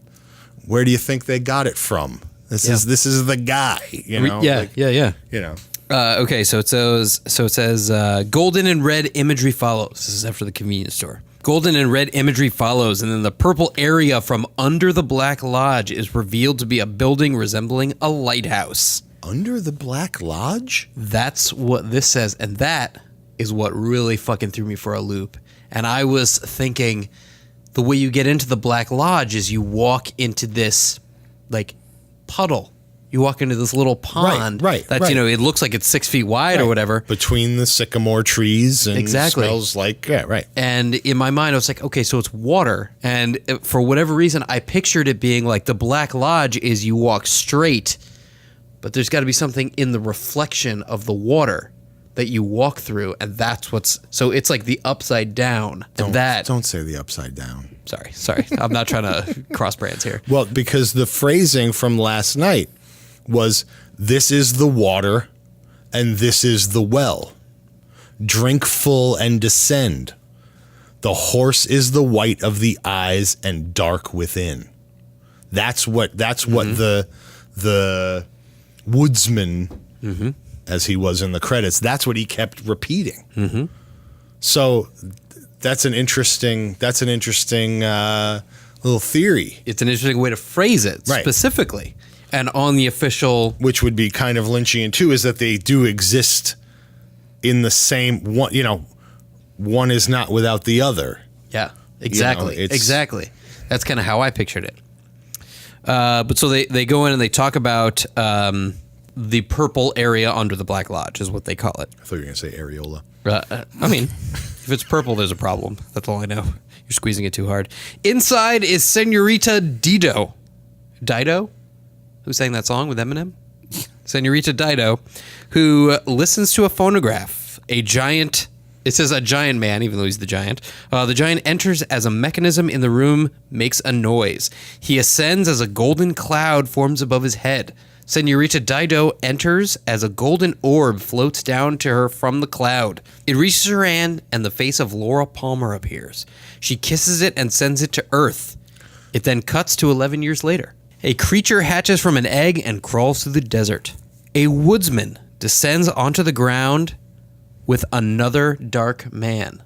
where do you think they got it from? This is the guy, Okay, so it says golden and red imagery follows. This is after the convenience store. Golden and red imagery follows, and then the purple area from under the Black Lodge is revealed to be a building resembling a lighthouse. Under the Black Lodge? That's what this says, and that is what really fucking threw me for a loop. And I was thinking, the way you get into the Black Lodge is you walk into this, like, puddle. You walk into this little pond. Right. It looks like it's 6 feet wide or whatever. Between the sycamore trees and smells like, And in my mind, I was like, okay, so it's water. And for whatever reason, I pictured it being like the Black Lodge is you walk straight, but there's got to be something in the reflection of the water that you walk through, and that's so it's like the upside down. Don't say the upside down. Sorry. I'm not trying to cross brands here. Well, because the phrasing from last night was, this is the water and this is the well. Drink full and descend. The horse is the white of the eyes and dark within. That's what the woodsman, as he was in the credits, that's what he kept repeating. Mm-hmm. So that's an interesting little theory. It's an interesting way to phrase it specifically. And on the official, which would be kind of Lynchian too, is that they do exist in the same one. One is not without the other. Yeah, exactly. Exactly. That's kind of how I pictured it. But so they go in and they talk about the purple area under the Black Lodge is what they call it. I thought you were going to say areola. I mean, if it's purple, there's a problem. That's all I know. You're squeezing it too hard. Inside is Senorita Dido. Dido? Who sang that song with Eminem? Senorita Dido, who listens to a phonograph. It says a giant man, even though he's the giant. The giant enters as a mechanism in the room, makes a noise. He ascends as a golden cloud forms above his head. Senorita Dido enters as a golden orb floats down to her from the cloud. It reaches her hand, and the face of Laura Palmer appears. She kisses it and sends it to Earth. It then cuts to 11 years later. A creature hatches from an egg and crawls through the desert. A woodsman descends onto the ground with another dark man.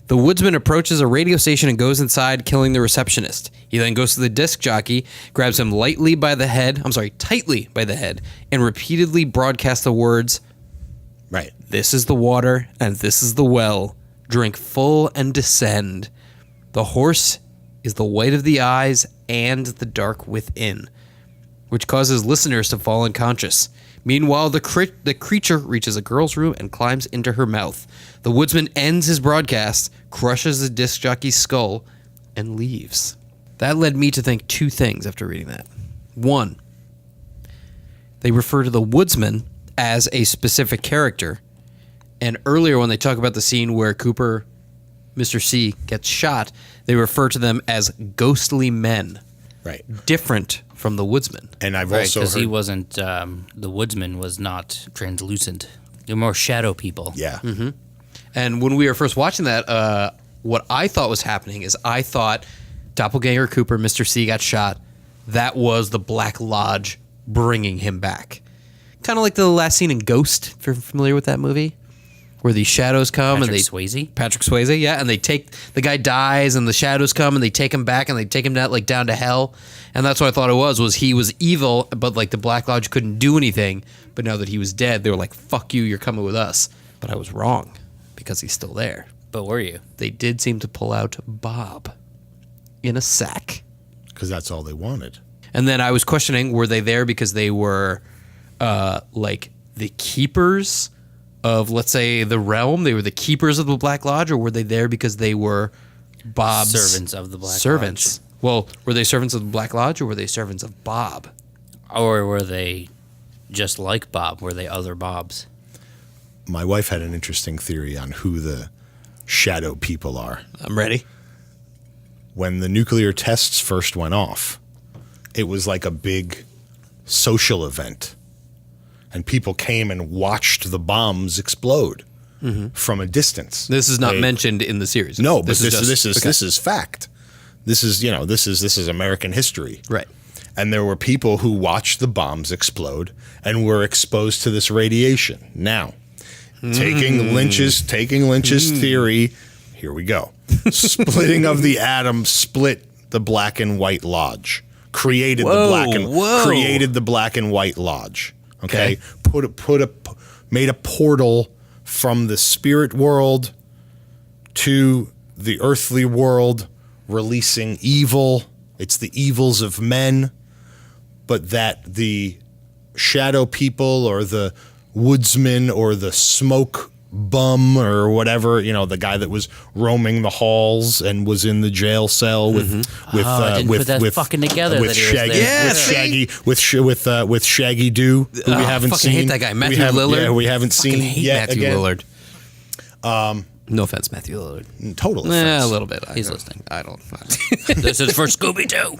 The woodsman approaches a radio station and goes inside, killing the receptionist. He then goes to the disc jockey, grabs him tightly by the head, and repeatedly broadcasts the words, "This is the water, and this is the well. Drink full and descend. The horse is the white of the eyes and the dark within," which causes listeners to fall unconscious. Meanwhile, the creature reaches a girl's room and climbs into her mouth. The woodsman ends his broadcast, crushes the disc jockey's skull, and leaves. That led me to think two things after reading that. One, they refer to the woodsman as a specific character. And earlier when they talk about the scene where Cooper, Mr. C, gets shot, they refer to them as ghostly men. Right. Different from the woodsman. And I've also because heard... he wasn't, the woodsman was not translucent. They're more shadow people. Yeah. Mm-hmm. And when we were first watching that, what I thought was happening is I thought Doppelganger Cooper, Mr. C, got shot. That was the Black Lodge bringing him back. Kind of like the last scene in Ghost, if you're familiar with that movie, where these shadows come Patrick Swayze, yeah, and they take the guy dies, and the shadows come, and they take him back, and they take him down to hell, and that's what I thought it was he was evil, but like the Black Lodge couldn't do anything. But now that he was dead, they were like, "Fuck you, you're coming with us." But I was wrong because he's still there. But were you? They did seem to pull out Bob. in a sack. Because that's all they wanted. And then I was questioning, were they there because they were like the keepers of, let's say, the realm? They were the keepers of the Black Lodge, or were they there because they were Bob's Servants of the Black servants? Lodge. Well, were they servants of the Black Lodge, or were they servants of Bob? Or were they just like Bob? Were they other Bobs? My wife had an interesting theory on who the shadow people are. I'm ready. When the nuclear tests first went off, it was like a big social event. And people came and watched the bombs explode from a distance. This is not mentioned in the series. No, but this just- is fact. This is American history. right. And there were people who watched the bombs explode and were exposed to this radiation. Now, taking Lynch's theory, here we go. Splitting of the atom split the Black and White Lodge. Created the Black and White Lodge. Okay? Made a portal from the spirit world to the earthly world, releasing evil. It's the evils of men, but that the shadow people or the woodsman or the smoke bum or whatever, the guy that was roaming the halls and was in the jail cell with fucking together with that he was Shaggy, there. with Shaggy Doo, who we haven't fucking seen. hate that guy, Matthew Lillard. Yeah, we haven't Fucking seen hate yet. Matthew Again. Lillard. No offense, Matthew Lillard. Total offense. A little bit. He's listening. I don't. This is for Scooby-Doo.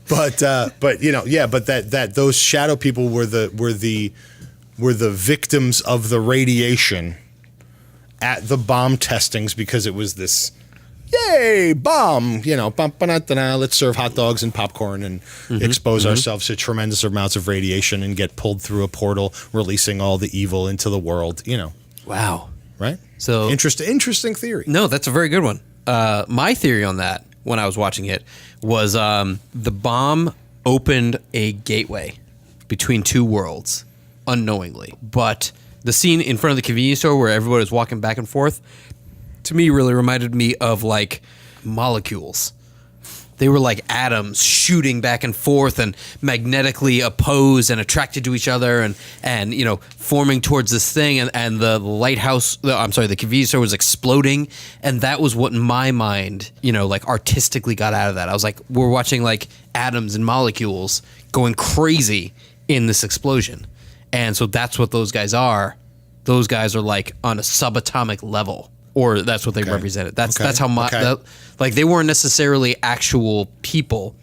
But that those shadow people were the victims of the radiation at the bomb testings because it was this yay bomb, let's serve hot dogs and popcorn and expose ourselves to tremendous amounts of radiation and get pulled through a portal, releasing all the evil into the world. Wow. Right? So interesting theory. No, that's a very good one. My theory on that, when I was watching it, was the bomb opened a gateway between two worlds unknowingly. But the scene in front of the convenience store where everybody was walking back and forth, to me, really reminded me of like molecules. They were like atoms shooting back and forth and magnetically opposed and attracted to each other and forming towards this thing. And the the convenience store was exploding. And that was what in my mind, artistically got out of that. I was like, we're watching like atoms and molecules going crazy in this explosion. And so that's what those guys are. Those guys are like on a subatomic level. Or that's what they represented. That's how they weren't necessarily actual people.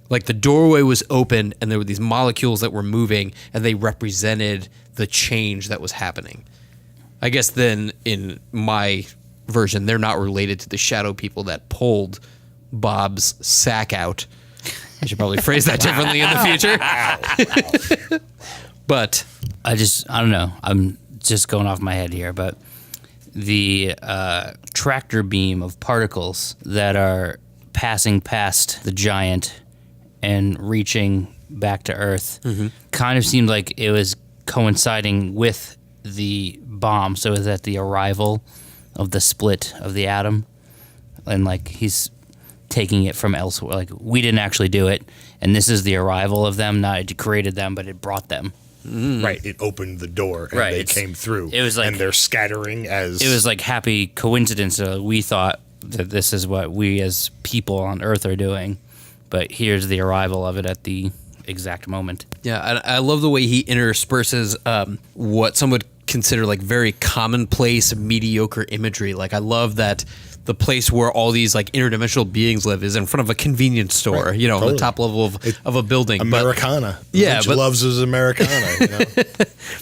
Like the doorway was open and there were these molecules that were moving and they represented the change that was happening. I guess then in my version, they're not related to the shadow people that pulled Bob's sack out. I should probably phrase that differently in the future. But I don't know. I'm just going off my head here, but the tractor beam of particles that are passing past the giant and reaching back to Earth kind of seemed like it was coinciding with the bomb. So it was at the arrival of the split of the atom. And like he's taking it from elsewhere. Like we didn't actually do it. And this is the arrival of them. Not it created them, but it brought them. Right, it opened the door and they came through. It was like, and they're scattering as it was like happy coincidence. We thought that this is what we as people on Earth are doing, but here's the arrival of it at the exact moment. yeah, I love the way he intersperses what some would consider like very commonplace, mediocre imagery. Like I love that the place where all these like interdimensional beings live is in front of a convenience store, Right, on the top level of a building. Americana. Yeah, Lynch but- loves his Americana.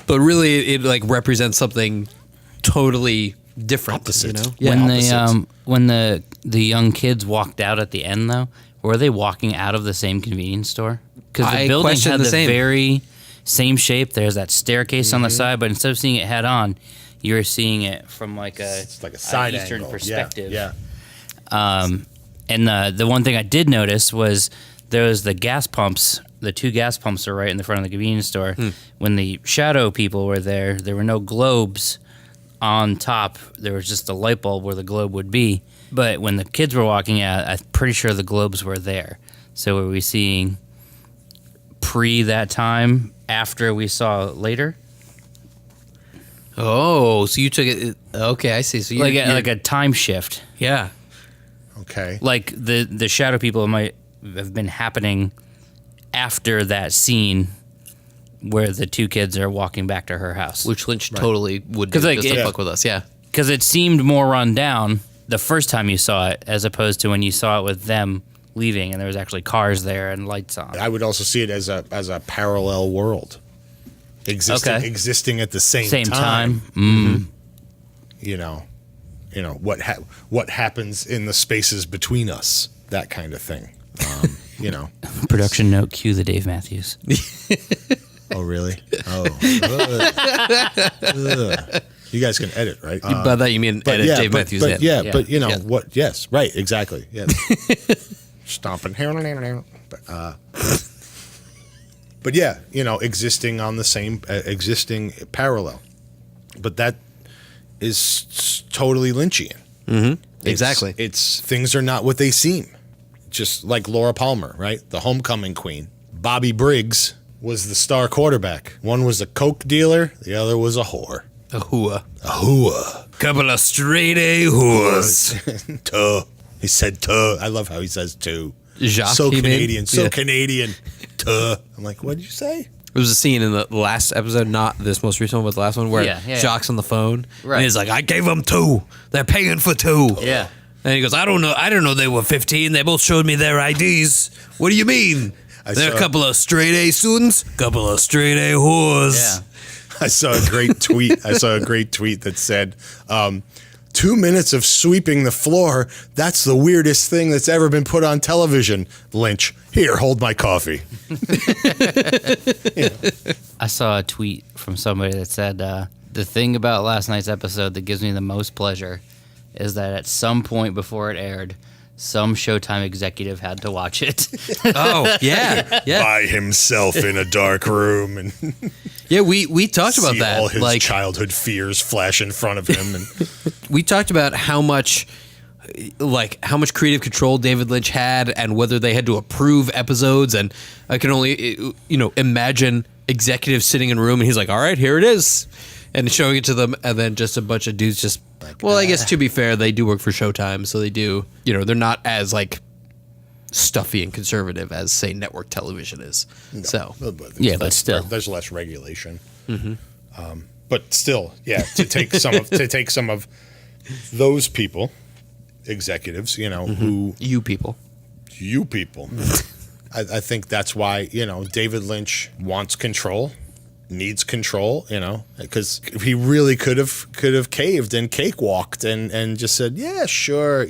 But really, it like represents something totally different. Opposites. Yeah, When opposites. when the young kids walked out at the end, though, were they walking out of the same convenience store? Because the I building question had the the same. very same shape. There's that staircase on the side, but instead of seeing it head on, you're seeing it from like It's like a side Eastern angle. perspective. Yeah. And the one thing I did notice was there was the gas pumps. The two gas pumps are right in the front of the convenience store. When the shadow people were there were no globes on top. There was just a light bulb where the globe would be. But when the kids were walking out, I'm pretty sure the globes were there. So were we seeing pre that time, after we saw it later? Oh, so you took it. Okay, I see. So you Like a time shift. yeah. Okay. Like the shadow people might have been happening after that scene where the two kids are walking back to her house. Which Lynch totally would do 'Cause, like, just to yeah. fuck with us. Yeah. Because it seemed more run down the first time you saw it, as opposed to when you saw it with them leaving and there was actually cars there and lights on. I would also see it as a parallel world, existing at the same time. Mm. You know what happens in the spaces between us, that kind of thing. You know. Production note: cue the Dave Matthews. Oh really? Oh. You guys can edit, right? By that you mean edit Dave Matthews in. Yeah, Yeah. but you know Yeah. what? Yes, right, exactly. Yes. Stomping. But yeah, you know, existing on the same, existing parallel. But that is totally Lynchian. Exactly. It's things are not what they seem. Just like Laura Palmer, right? The homecoming queen. Bobby Briggs was the star quarterback. One was a coke dealer, the other was a whore. A hua. A hooah. Couple of straight A whoas. Tuh. He said tuh. I love how he says tuh. Jacques, So he mean? Canadian. So Yeah. Canadian. Tuh. I'm like, what did you say? There was a scene in the last episode, not this most recent one, but the last one, where Yeah. Jacques on the phone, Right. and he's like, "I gave them 2. They're paying for 2." Yeah. And he goes, "I don't know they were 15. They both showed me their IDs. What do you mean? They're a couple of straight A students, couple of straight A whores." Yeah. I saw a great tweet. That said, 2 minutes of sweeping the floor. That's the weirdest thing that's ever been put on television. Lynch, here, hold my coffee. I saw a tweet from somebody that said, the thing about last night's episode that gives me the most pleasure is that at some point before it aired, some Showtime executive had to watch it. Oh, yeah. Yeah. By himself in a dark room and Yeah, we talked about see that. all his Like, childhood fears flash in front of him. And we talked about how much creative control David Lynch had and whether they had to approve episodes. And I can only, imagine executives sitting in a room and he's like, "All right, here it is." And showing it to them, and then just a bunch of dudes just, well, I guess to be fair, they do work for Showtime, so they do, they're not as, like, stuffy and conservative as, say, network television is. So, Yeah, but still. there's less regulation. But still, yeah, to take some of those people, executives, who you people. I think that's why David Lynch wants control. Needs control, because he really could have caved and cakewalked and just said, "Yeah, sure,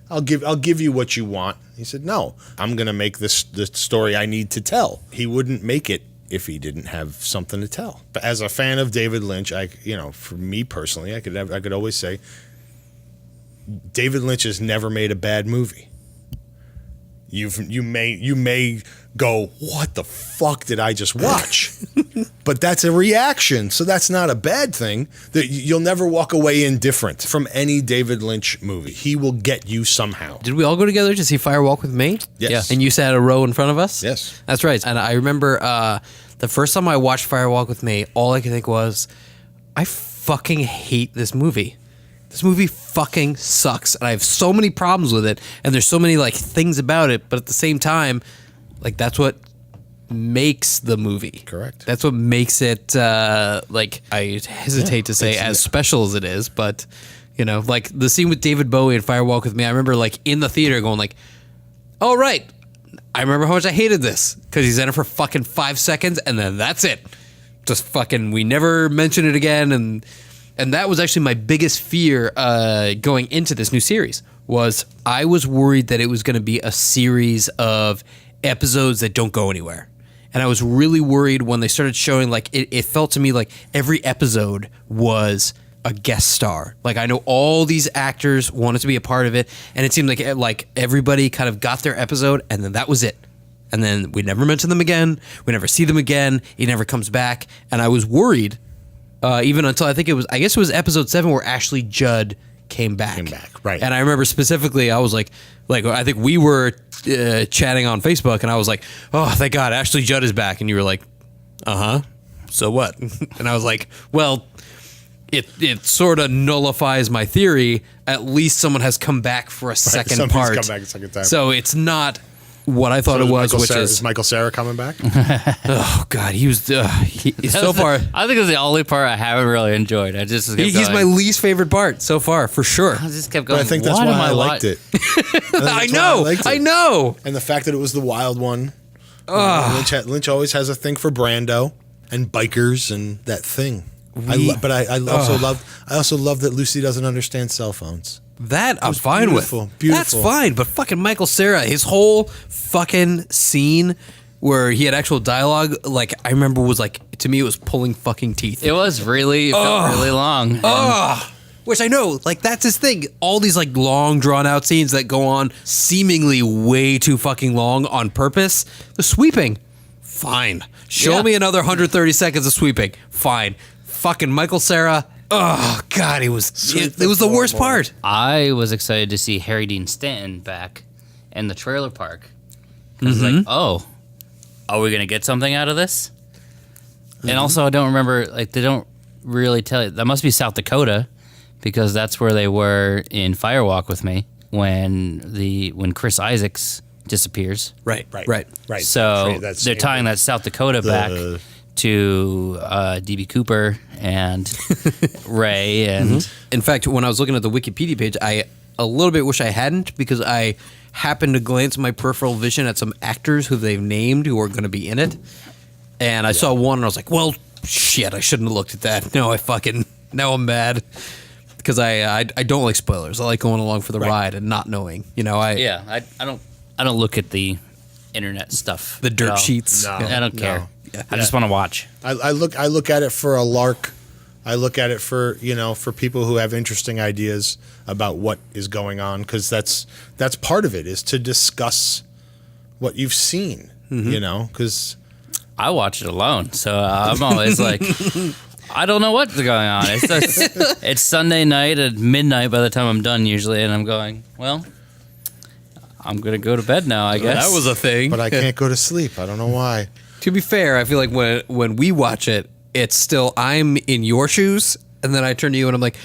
I'll give you what you want." He said, "No, I'm gonna make this the story I need to tell." He wouldn't make it if he didn't have something to tell. But as a fan of David Lynch, for me personally, I could always say, David Lynch has never made a bad movie. You may go, "What the fuck did I just watch?" But that's a reaction, so that's not a bad thing. That you'll never walk away indifferent from any David Lynch movie. He will get you somehow. Did we all go together to see Fire Walk with Me? Yes. Yeah. And you sat a row in front of us? Yes. That's right. And I remember the first time I watched Fire Walk with Me, all I could think was, I fucking hate this movie. This movie fucking sucks, and I have so many problems with it, and there's so many things about it, but at the same time, that's what makes the movie. Correct. That's what makes it I hesitate to say as special as it is, but the scene with David Bowie in Fire Walk with Me, I remember in the theater going "Oh right, I remember how much I hated this," because he's in it for fucking 5 seconds and then that's it. Just fucking, we never mention it again, and that was actually my biggest fear going into this new series. Was I was worried that it was going to be a series of episodes that don't go anywhere. And I was really worried when they started showing, it felt to me like every episode was a guest star. I know all these actors wanted to be a part of it, and it seemed like everybody kind of got their episode, and then that was it. And then we never mention them again. We never see them again. He never comes back. And I was worried, even until I guess it was episode 7 where Ashley Judd came back. Right. And I remember specifically, I was like I think we were chatting on Facebook, and I was like, oh, thank God, Ashley Judd is back. And you were like, so what? And I was like, well, it sort of nullifies my theory. At least someone has come back for a second somebody's part. come back a second time. So it's not what I thought it was, is Michael Cera coming back? Oh God, he was so far. I think it's the only part I haven't really enjoyed. I just kept He's going. my least favorite part so far, for sure. I just kept going. But I think that's what why am I liked it. I know. And the fact that it was the wild one. Lynch always has a thing for Brando and bikers and that thing. I also love that Lucy doesn't understand cell phones. That I'm fine beautiful, with. beautiful. That's fine, but fucking Michael Cera, his whole fucking scene where he had actual dialogue, like I remember was like, to me it was pulling fucking teeth. It was really it felt really long. Which I know, like that's his thing. All these like long drawn out scenes that go on seemingly way too fucking long on purpose. The sweeping, fine. Show me another 130 seconds of sweeping, fine. Fucking Michael Cera. Oh God, it was the worst part. I was excited to see Harry Dean Stanton back in the trailer park. Because like, oh, are we gonna get something out of this? And also, I don't remember. Like, they don't really tell you. That must be South Dakota, because that's where they were in Firewalk with Me when Chris Isaacs disappears. Right. So they're tying that South Dakota back to D.B. Cooper and Ray. And in fact, when I was looking at the Wikipedia page, I a little bit wish I hadn't, because I happened to glance my peripheral vision at some actors who they've named who are going to be in it, and I saw one and I was like, well, shit, I shouldn't have looked at that. Now I'm mad, because I don't like spoilers. I like going along for the ride and not knowing. I don't look at the internet stuff. The dirt sheets. No. I don't care. Yeah. I just want to watch. I look at it for a lark. I look at it for people who have interesting ideas about what is going on, because that's part of it, is to discuss what you've seen. Because I watch it alone, so I'm always like, I don't know what's going on. It's Sunday night at midnight by the time I'm done usually, and I'm going, well, I'm gonna go to bed now, I guess. That was a thing. but I can't go to sleep. I don't know why. To be fair, I feel like when we watch it, it's still I'm in your shoes, and then I turn to you and I'm like,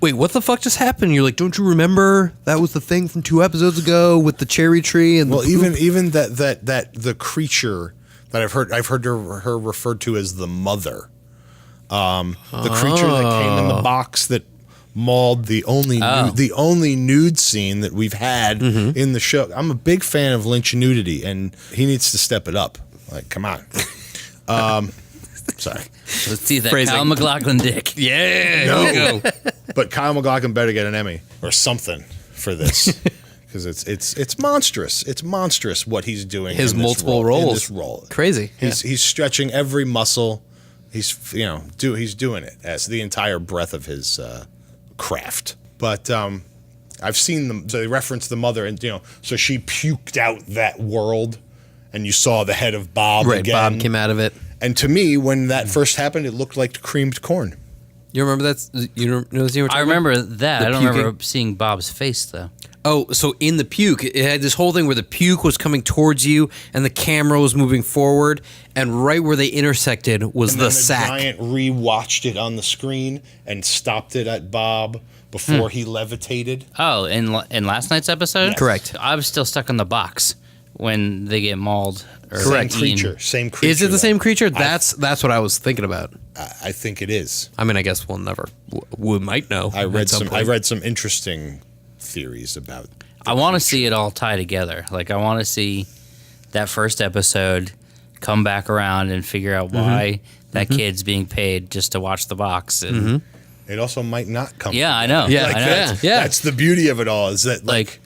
wait, what the fuck just happened? And you're like, don't you remember that was the thing from 2 episodes ago with the cherry tree and even that the creature that I've heard her referred to as the mother, the creature that came in the box that mauled the only nude scene that we've had in the show. I'm a big fan of Lynch nudity, and he needs to step it up. Like, come on. Sorry. Let's see that Phrasing. Kyle MacLachlan dick. yeah, No. But Kyle MacLachlan better get an Emmy or something for this, because it's monstrous. It's monstrous what he's doing. his in this multiple role, in roles. this role. Crazy. He's stretching every muscle. He's he's doing it as the entire breadth of his craft. But I've seen them. So they reference the mother, and so she puked out that world, and you saw the head of Bob Right, again. Bob came out of it. And to me, when that first happened, it looked like creamed corn. You remember that? You know the scene we're talking I remember that. The I don't puking? remember seeing Bob's face though. Oh, so in the puke, it had this whole thing where the puke was coming towards you and the camera was moving forward, and right where they intersected was And the then sack. giant rewatched it on the screen and stopped it at Bob before he levitated. Oh, in last night's episode? Yes. Correct. I was still stuck in the box when they get mauled. Or Correct. eaten. Same creature. Is it the though. same creature? That's what I was thinking about. I think it is. I mean, I guess we'll never. We might know. I read at some some. I point. read some interesting theories about. I want to see it all tie together. Like, I want to see that first episode come back around and figure out why that kid's being paid just to watch the box. And It also might not come. yeah, I know. Yeah, I know. That's, that's the beauty of it all. Is that Like,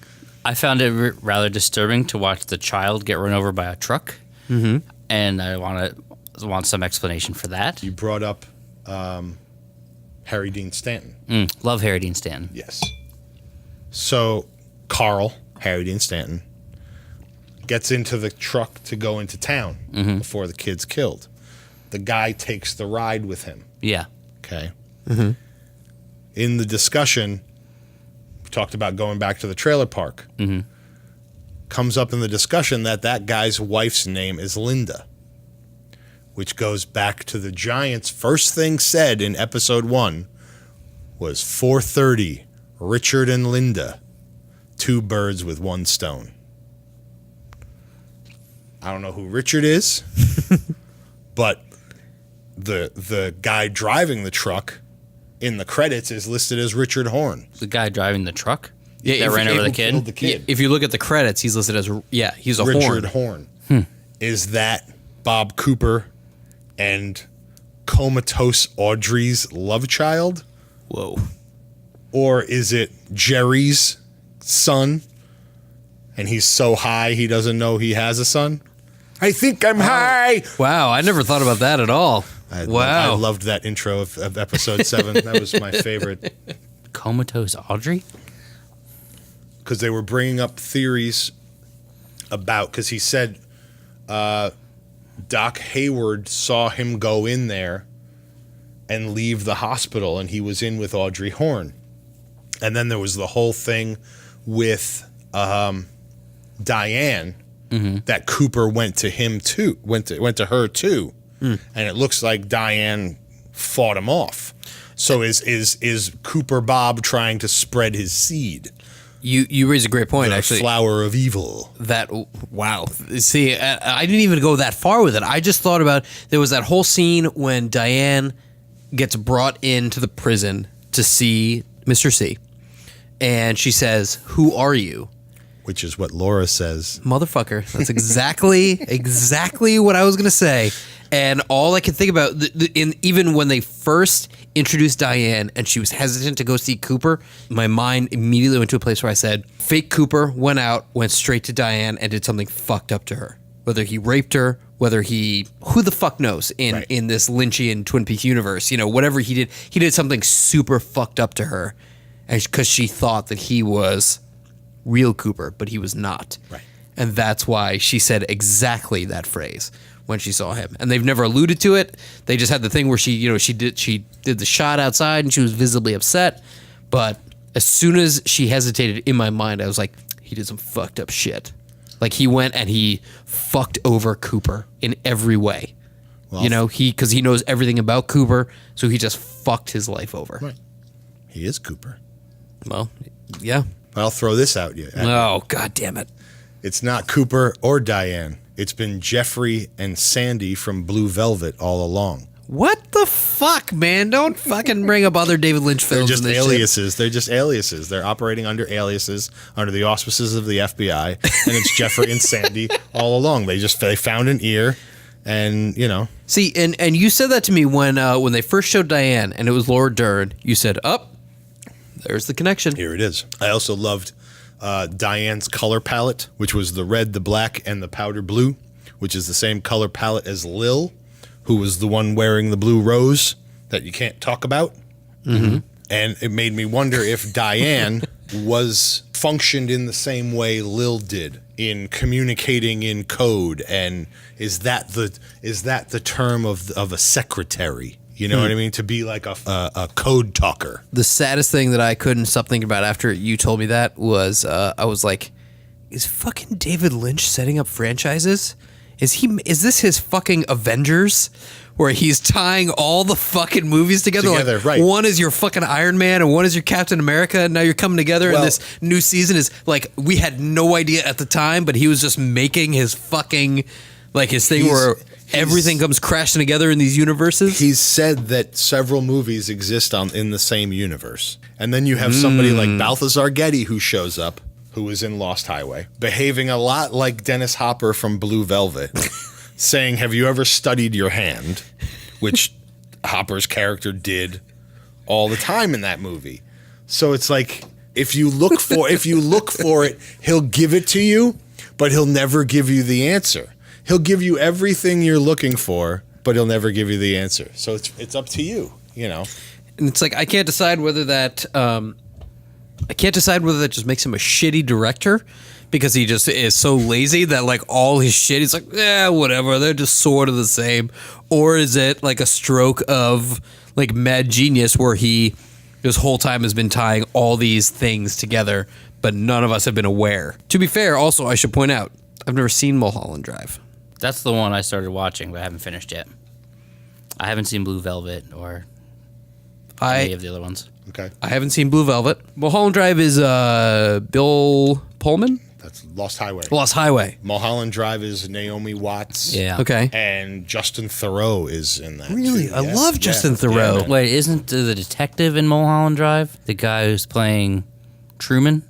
I found it rather disturbing to watch the child get run over by a truck, and I want some explanation for that. you brought up Harry Dean Stanton. Love Harry Dean Stanton. Yes. So Carl, Harry Dean Stanton, gets into the truck to go into town before the kid's killed. The guy takes the ride with him. Yeah. Okay. In the discussion, talked about going back to the trailer park. Comes up in the discussion that guy's wife's name is Linda, which goes back to the Giants' first thing said in episode 1 was 4:30, Richard and Linda, 2 birds with 1 stone. I don't know who Richard is, but the guy driving the truck in the credits is listed as Richard Horn. The guy driving the truck? Yeah, that ran over the Killed kid? the kid. If you look at the credits, he's listed as he's a Richard horn. Horn. Is that Bob Cooper and comatose Audrey's love child? Whoa. Or is it Jerry's son and he's so high he doesn't know he has a son? I think I'm high. Wow, I never thought about that at all. I Wow. loved that intro of episode 7. That was my favorite. Comatose Audrey? Because they were bringing up theories about, because he said Doc Hayward saw him go in there and leave the hospital, and he was in with Audrey Horn. And then there was the whole thing with Diane, that Cooper went to him too, went to her too, and it looks like Diane fought him off. So is Cooper Bob trying to spread his seed? You raise a great point, The actually. flower of evil. Wow. See, I didn't even go that far with it. I just thought about there was that whole scene when Diane gets brought into the prison to see Mr. C, and she says, "Who are you?" Which is what Laura says. Motherfucker. That's exactly what I was going to say. And all I could think about, even when they first introduced Diane and she was hesitant to go see Cooper, my mind immediately went to a place where I said, fake Cooper went out, went straight to Diane and did something fucked up to her. Whether he raped her, whether who the fuck knows in this Lynchian Twin Peaks universe, whatever he did something super fucked up to her because she thought that he was real Cooper, but he was not. Right. And that's why she said exactly that phrase when she saw him. And they've never alluded to it. They just had the thing where she did the shot outside and she was visibly upset. But as soon as she hesitated in my mind, I was like, he did some fucked up shit. Like he went and he fucked over Cooper in every way. Well, because he knows everything about Cooper, so he just fucked his life over. Right. He is Cooper. Well, yeah. I'll throw this out you. Oh, God damn it. It's not Cooper or Diane. It's been Jeffrey and Sandy from Blue Velvet all along. What the fuck, man? Don't fucking bring up other David Lynch They're films. just in this aliases. shit. They're just aliases. They're operating under aliases, under the auspices of the FBI, and it's Jeffrey and Sandy all along. They found an ear, and See, and you said that to me when they first showed Diane, and it was Laura Dern. You said, there's the connection. Here it is. I also loved Diane's color palette, which was the red, the black, and the powder blue, which is the same color palette as Lil, who was the one wearing the blue rose that you can't talk about. Mm-hmm. And it made me wonder if Diane functioned in the same way Lil did in communicating in code, and is that the term of a secretary? You know what I mean? To be like a code talker. The saddest thing that I couldn't stop thinking about after you told me that was I was like, is fucking David Lynch setting up franchises? Is this his fucking Avengers? Where he's tying all the fucking movies together? Like, right. One is your fucking Iron Man and one is your Captain America, and now you're coming together, and this new season is like, we had no idea at the time, but he was just making his fucking, like, his thing where everything comes crashing together in these universes. He's said that several movies exist in the same universe. And then you have somebody like Balthazar Getty who shows up, who was in Lost Highway, behaving a lot like Dennis Hopper from Blue Velvet, saying, "Have you ever studied your hand?" Which Hopper's character did all the time in that movie. So it's like, if you look for it, he'll give it to you, but he'll never give you the answer. He'll give you everything you're looking for, but he'll never give you the answer. So it's up to you, And it's like, I can't decide whether that just makes him a shitty director, because he just is so lazy that like all his shit, he's like, whatever, they're just sort of the same. Or is it like a stroke of like mad genius where he this whole time has been tying all these things together, but none of us have been aware. To be fair, also, I should point out, I've never seen Mulholland Drive. That's the one I started watching, but I haven't finished yet. I haven't seen Blue Velvet or any of the other ones. Okay. I haven't seen Blue Velvet. Mulholland Drive is Bill Pullman? That's Lost Highway. Lost Highway. Mulholland Drive is Naomi Watts. Yeah. Okay. And Justin Theroux is in that. Really? too. I Yes. love Justin Yeah. Theroux. Yeah. Wait, isn't the detective in Mulholland Drive the guy who's playing Truman?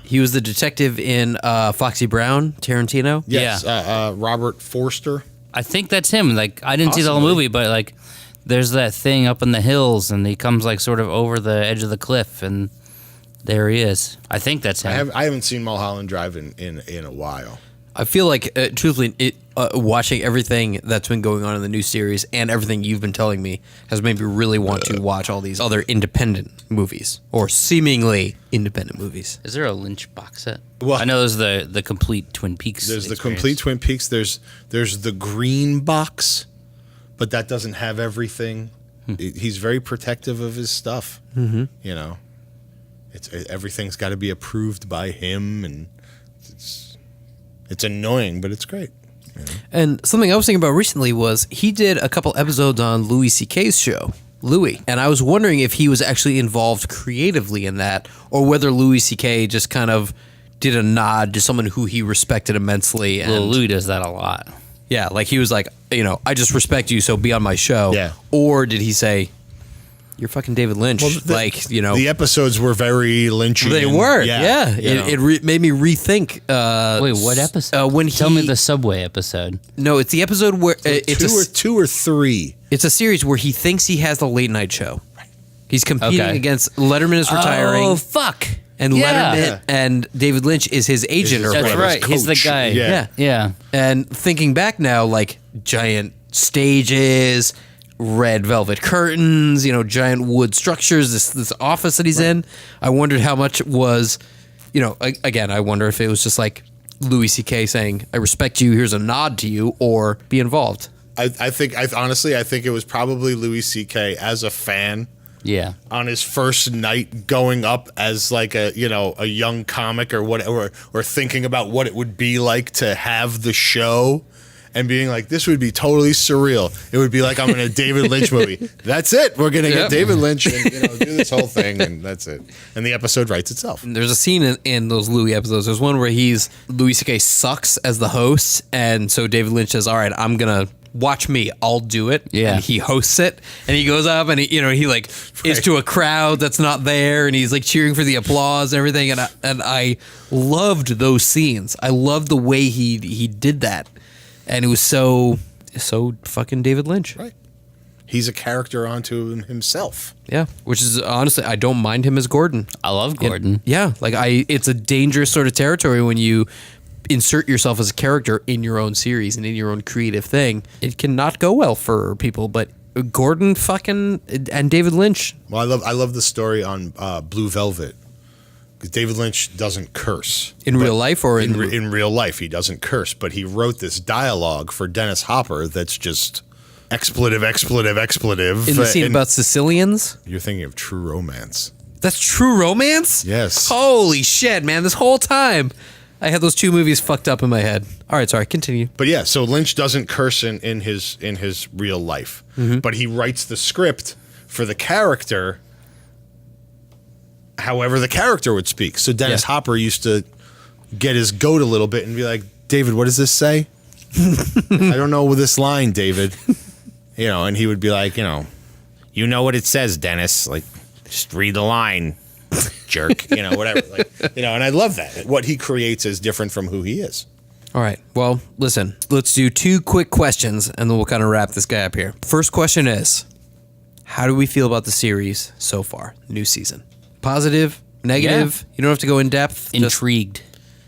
He was the detective in Foxy Brown, Tarantino. Yes. Robert Forster. I think that's him. Like, I didn't see the whole Possibly. movie, but like, there's that thing up in the hills, and he comes like sort of over the edge of the cliff, and there he is. I think that's him. I haven't seen Mulholland Drive in a while. I feel like, truthfully, watching everything that's been going on in the new series and everything you've been telling me has made me really want to watch all these other independent movies, or seemingly independent movies. Is there a Lynch box set? Well- I know there's the complete Twin Peaks. There's the experience. complete Twin Peaks. There's the green box, but that doesn't have everything. He's very protective of his stuff. Mm-hmm. You know, everything's got to be approved by him, and it's annoying, but it's great. And something I was thinking about recently was he did a couple episodes on Louis C.K.'s show, Louis. And I was wondering if he was actually involved creatively in that, or whether Louis C.K. just kind of did a nod to someone who he respected immensely. And Well, Louis does that a lot. yeah, like he was like, I just respect you, so be on my show. Yeah. Or did he say, you're fucking David Lynch? The episodes were very Lynchy. They were, yeah. you know. It made me rethink. Wait, what episode? Tell me the subway episode. No, it's the episode where it's two or three. It's a series where he thinks he has the late night show. He's competing Okay. against Letterman is retiring. Oh, fuck. And Yeah. Letterman and David Lynch is his agent or his- That's whatever. right. He's the coach. guy. Yeah. Yeah. And thinking back now, like giant stages, red velvet curtains, giant wood structures, this office that he's in. I wondered how much was, again, I wonder if it was just like Louis C.K. saying, I respect you, here's a nod to you, or be involved. I think it was probably Louis C.K. as a fan Yeah. on his first night going up as like a young comic or whatever, or thinking about what it would be like to have the show. And being like, this would be totally surreal. It would be like I'm in a David Lynch movie. That's it. We're gonna get David Lynch and do this whole thing, and that's it. And the episode writes itself. There's a scene in those Louis episodes. There's one where Louis C.K. sucks as the host, and so David Lynch says, "All right, I'm gonna watch me. I'll do it." Yeah. And he hosts it, and he goes up and he like is to a crowd that's not there, and he's like cheering for the applause and everything. And I loved those scenes. I loved the way he did that, and it was so fucking David Lynch. Right. He's a character onto himself. Yeah, which is honestly, I don't mind him as Gordon. I love Gordon. Yeah, like it's a dangerous sort of territory when you insert yourself as a character in your own series and in your own creative thing. It can not go well for people, but Gordon and David Lynch. Well, I love the story on Blue Velvet, because David Lynch doesn't curse In real life or in real life. He doesn't curse, but he wrote this dialogue for Dennis Hopper that's just expletive. in the scene And about Sicilians? you're thinking of True Romance. That's True Romance? Yes. Holy shit, man. This whole time I had those two movies fucked up in my head. All right, sorry, continue. But yeah, so Lynch doesn't curse in his real life, but he writes the script for the character however the character would speak. So Dennis Hopper used to get his goat a little bit and be like, David, what does this say? I don't know this line, David. And he would be like, you know what it says, Dennis. Like, just read the line, jerk. Whatever. And I love that. What he creates is different from who he is. All right. Well, listen, let's do two quick questions and then we'll kind of wrap this guy up here. First question is, how do we feel about the series so far? New season. Positive, negative? You don't have to go in depth. Intrigued.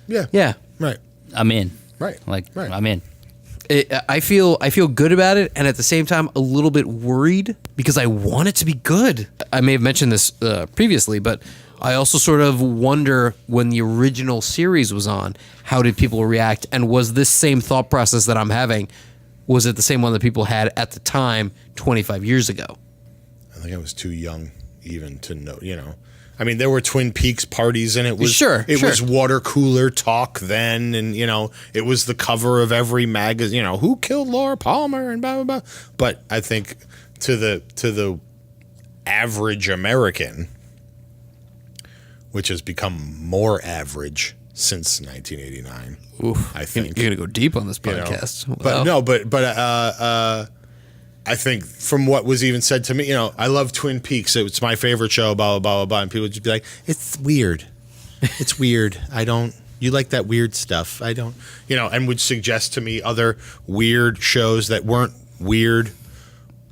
Yeah. Right. I'm in. Right. Like, Right. I'm in. I feel good about it, and at the same time, a little bit worried because I want it to be good. I may have mentioned this previously, but I also sort of wonder when the original series was on, how did people react, and was this same thought process that I'm having, was it the same one that people had at the time 25 years ago? I think I was too young even to know, you know. I mean, there were Twin Peaks parties, and it was was water cooler talk then, and you know, it was the cover of every magazine. You know, who killed Laura Palmer and blah blah blah. But I think to the average American, which has become more average since 1989, I think you're gonna go deep on this podcast. You know, but I think from what was even said to me, you know, I love Twin Peaks. It's my favorite show, blah, blah, blah, blah. And people would just be like, it's weird. It's weird. You like that weird stuff. I don't, you know, and would suggest to me other weird shows that weren't weird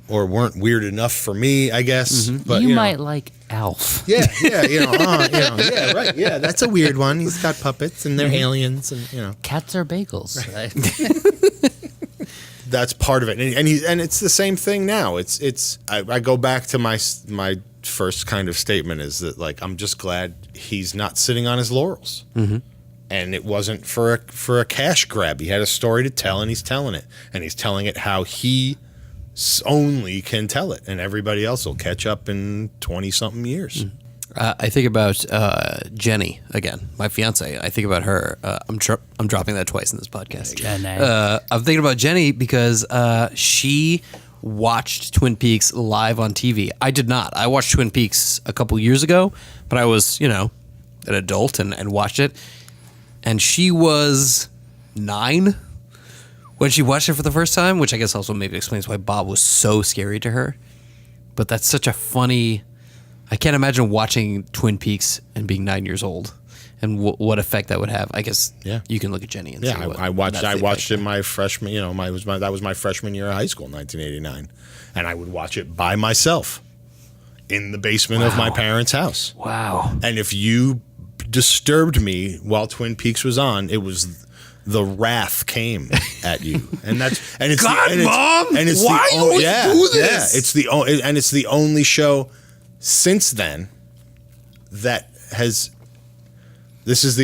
or weren't weird enough for me, I guess. Mm-hmm. But you might like Alf. Yeah, yeah, right. Yeah, that's a weird one. He's got puppets and they're aliens and, you know. Cats are bagels. Right? That's part of it, and it's the same thing now. I go back to my first kind of statement is that like I'm just glad he's not sitting on his laurels, and it wasn't for a cash grab. He had a story to tell, and he's telling it, and he's telling it how he only can tell it, and everybody else will catch up in 20-something years. I think about Jenny again, my fiance. I think about her. I'm dropping that twice in this podcast. Jenny. I'm thinking about Jenny because she watched Twin Peaks live on TV. I did not. I watched Twin Peaks a couple years ago, but I was, you know, an adult and watched it. And she was 9 when she watched it for the first time, which I guess also maybe explains why Bob was so scary to her. But that's such a funny... I can't imagine watching Twin Peaks and being 9 years old, and what effect that would have. I guess you can look at Jenny and see what I watched it my freshman. You know, that was my freshman year of high school, 1989, and I would watch it by myself in the basement of my parents' house. Wow! And if you disturbed me while Twin Peaks was on, it was the wrath came at you, and it's God, Mom, why you always do this? Yeah, it's the only show since then that has this is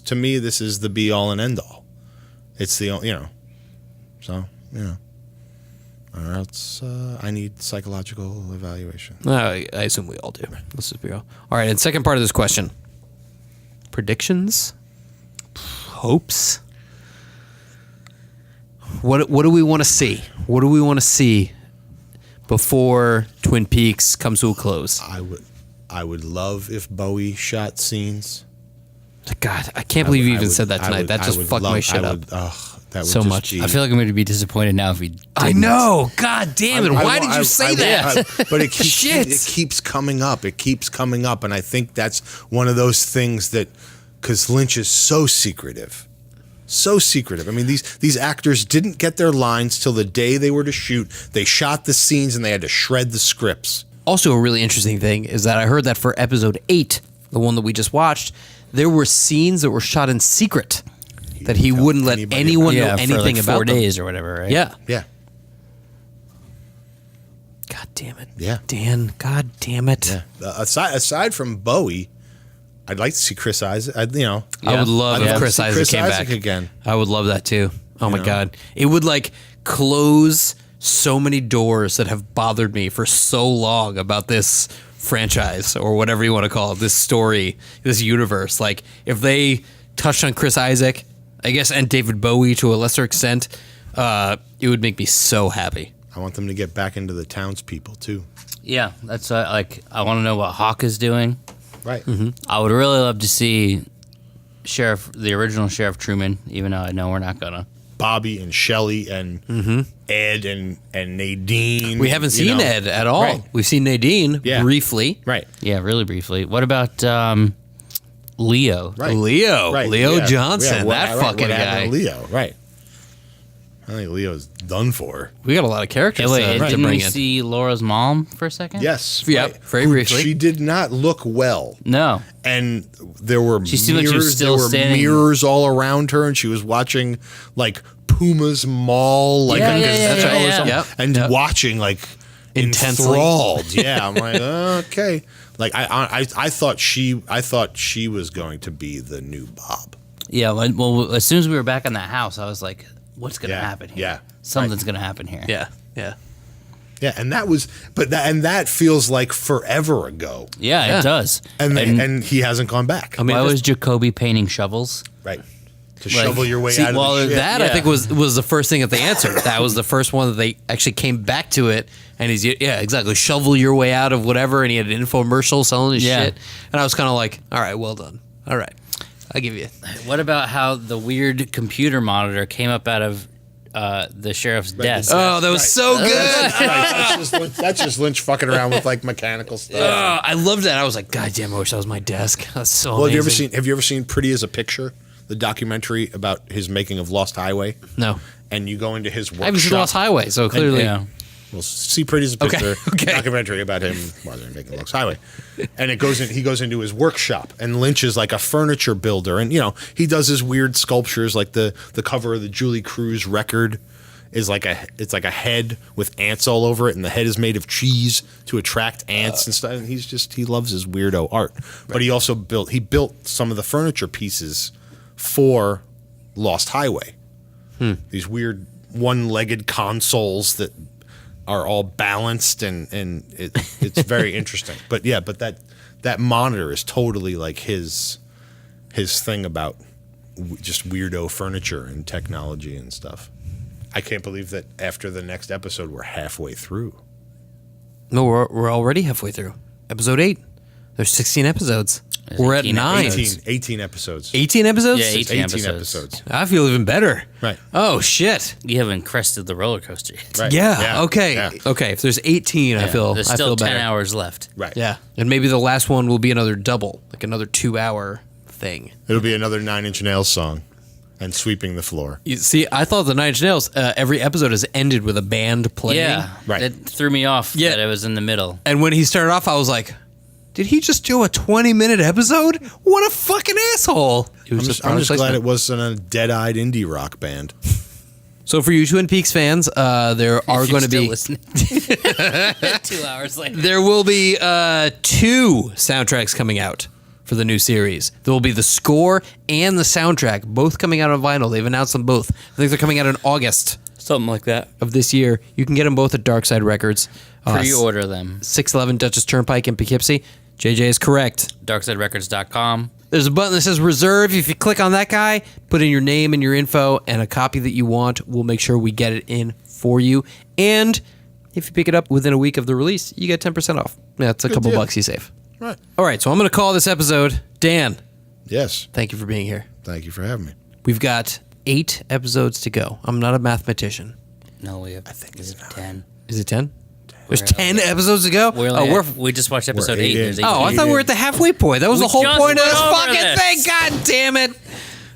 to me this is the be all and end all. It's the, you know, so, you know, or else I need psychological evaluation. I assume we all do. Let's just be real. All right, and second part of this question: predictions, hopes. What do we want to see? What do we want to see before Twin Peaks comes to a close? I would love if Bowie shot scenes. God, I can't believe you even said that tonight. That just fucked my shit up that would so just much. be- I feel like I'm going to be disappointed now if we didn't. I know. God damn it! Why did you say that? But it keeps Shit. it keeps coming up. It keeps coming up, and I think that's one of those things that because Lynch is so secretive. So secretive. I mean, these actors didn't get their lines till the day they were to shoot. They shot the scenes and they had to shred the scripts. Also, a really interesting thing is that I heard that for episode 8, the one that we just watched, there were scenes that were shot in secret that he wouldn't let anyone know anything for like about 4 them. days or whatever, right? Yeah. Yeah. God damn it. Yeah. Dan, God damn it. Yeah. Aside from Bowie, I'd like to see Chris Isaac. I would love if Chris Isaac came back again. I would love that too. Oh my God. It would like close so many doors that have bothered me for so long about this franchise or whatever you want to call it, this story, this universe. Like if they touched on Chris Isaac, I guess, and David Bowie to a lesser extent, it would make me so happy. I want them to get back into the townspeople too. Yeah, that's I want to know what Hawk is doing. Right. Mm-hmm. I would really love to see the original Sheriff Truman, even though I know we're not gonna. Bobby and Shelley and Ed and Nadine. We haven't seen Ed at all. Right. We've seen Nadine briefly. Right. Yeah, really briefly. What about Leo? Right. Leo. Right. Leo Yeah. Johnson. Yeah, that fucking what guy. happened to Leo. Right. I think Leo's done for. We got a lot of characters Wait, to didn't bring we in. see Laura's mom for a second? Yes. Yep, right. very briefly. She did not look well. No. And there were She seemed like she was still there were standing- mirrors all around her, and she was watching like Puma's Mall, like Yeah, a yeah, gazelle yeah, or yeah. something, Yep, and yep. watching like Intensely. enthralled. Yeah, I'm like, okay. Like I thought she was going to be the new Bob. Yeah, well, as soon as we were back in that house, I was like, what's going to happen here? Yeah. Something's going to happen here. Yeah, yeah. Yeah, and that feels like forever ago. Yeah, it does. And he hasn't gone back. I mean, Why was Jacoby painting shovels? Right. To shovel your way See, out of well, the shit. that I think was the first thing that they answered. That was the first one that they actually came back to it. And he's exactly, shovel your way out of whatever. And he had an infomercial selling his shit. And I was kind of like, all right, well done. All right, I'll give you. What about how the weird computer monitor came up out of the sheriff's desk? Oh, that was so good. That's just Lynch fucking around with like mechanical stuff. I loved that. I was like, God damn, I wish that was my desk. That's so Well, amazing. have you ever seen Pretty as a Picture, the documentary about his making of Lost Highway? No. And you go into his workshop. I haven't seen Lost Highway, so clearly. Well, see Pretty as a Picture, documentary about him while they're making Lost Highway. And he goes into his workshop, and Lynch is like a furniture builder. And, he does his weird sculptures, like the cover of the Julie Cruz record is like a head with ants all over it, and the head is made of cheese to attract ants and stuff. And he loves his weirdo art. Right. But he also built some of the furniture pieces for Lost Highway. These weird one-legged consoles that are all balanced, and it's very interesting. But that monitor is totally like his thing about just weirdo furniture and technology and stuff. I can't believe that after the next episode we're halfway through. No, we're already halfway through. Episode 8. There's 16 episodes. We're at 9. 18 episodes. 18 episodes? Yeah, 18 episodes. episodes. I feel even better. Right. Oh, shit. You haven't crested the roller coaster yet. Right. Yeah. Okay. Yeah. Okay. If there's 18, I feel There's I still feel 10 better. hours left. Right. Yeah. And maybe the last one will be another double, like another 2-hour thing. It'll be another 9 Inch Nails song and Sweeping the Floor. You see, I thought the Nine Inch Nails, every episode has ended with a band playing. Yeah. Right. It threw me off that it was in the middle. And when he started off, I was like, did he just do a 20-minute episode? What a fucking asshole. It was I'm just glad placement. it wasn't a dead-eyed indie rock band. So for you Twin Peaks fans, there are If going to you're be... still listening. 2 hours later. There will be 2 soundtracks coming out for the new series. There will be the score and the soundtrack, both coming out on vinyl. They've announced them both. I think they're coming out in August Something like that. of this year. You can get them both at Darkside Records. Pre-order them. 611 Dutchess Turnpike in Poughkeepsie. JJ is correct. DarksideRecords.com. There's a button that says reserve. If you click on that guy, put in your name and your info and a copy that you want. We'll make sure we get it in for you. And if you pick it up within a week of the release, you get 10% off. That's a couple deal. bucks you save. Right. All right, so I'm going to call this episode Dan. Yes. Thank you for being here. Thank you for having me. We've got 8 episodes to go. I'm not a mathematician. No, we have. I think it's 10. Is it 10? There's 10 episodes to go? We just watched episode 8. in. There's 8. I thought we were at the halfway point. That was the whole just point of went this over fucking this. thing. God damn it.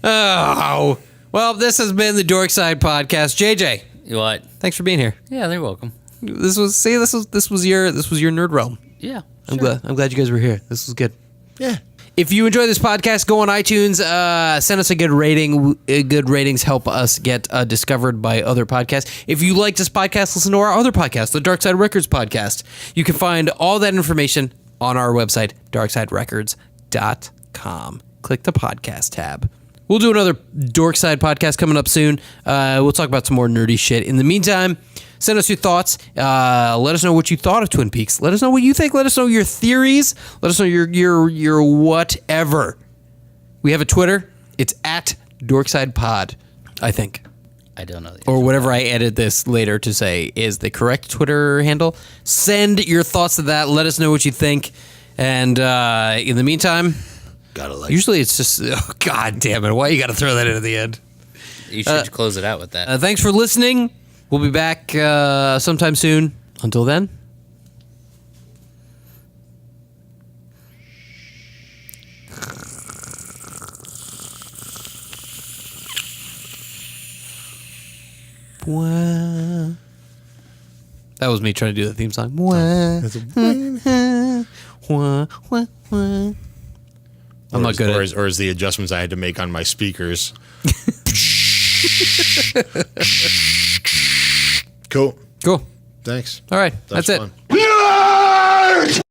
Oh. Well, this has been the Dorkside Podcast. JJ, You what? thanks for being here. Yeah, they're welcome. This was your nerd realm. Yeah. I'm glad you guys were here. This was good. Yeah. If you enjoy this podcast, go on iTunes, send us a good rating. Good ratings help us get discovered by other podcasts. If you like this podcast, listen to our other podcast, the Darkside Records Podcast. You can find all that information on our website, darksiderecords.com. Click the podcast tab. We'll do another Dorkside podcast coming up soon. We'll talk about some more nerdy shit. In the meantime, send us your thoughts. Let us know what you thought of Twin Peaks. Let us know what you think. Let us know your theories. Let us know your whatever. We have a Twitter. It's at Dorkside Pod, I think. I don't know. Or whatever I edit this later to say is the correct Twitter handle. Send your thoughts to that. Let us know what you think. And in the meantime, usually it's just, oh, God damn it. Why you got to throw that in at the end? You should close it out with that. Thanks for listening. We'll be back sometime soon. Until then. That was me trying to do the theme song. I'm not good at it. Or is the adjustments I had to make on my speakers. Cool. Cool. Thanks. All right. That was That's it. fun. Nerd!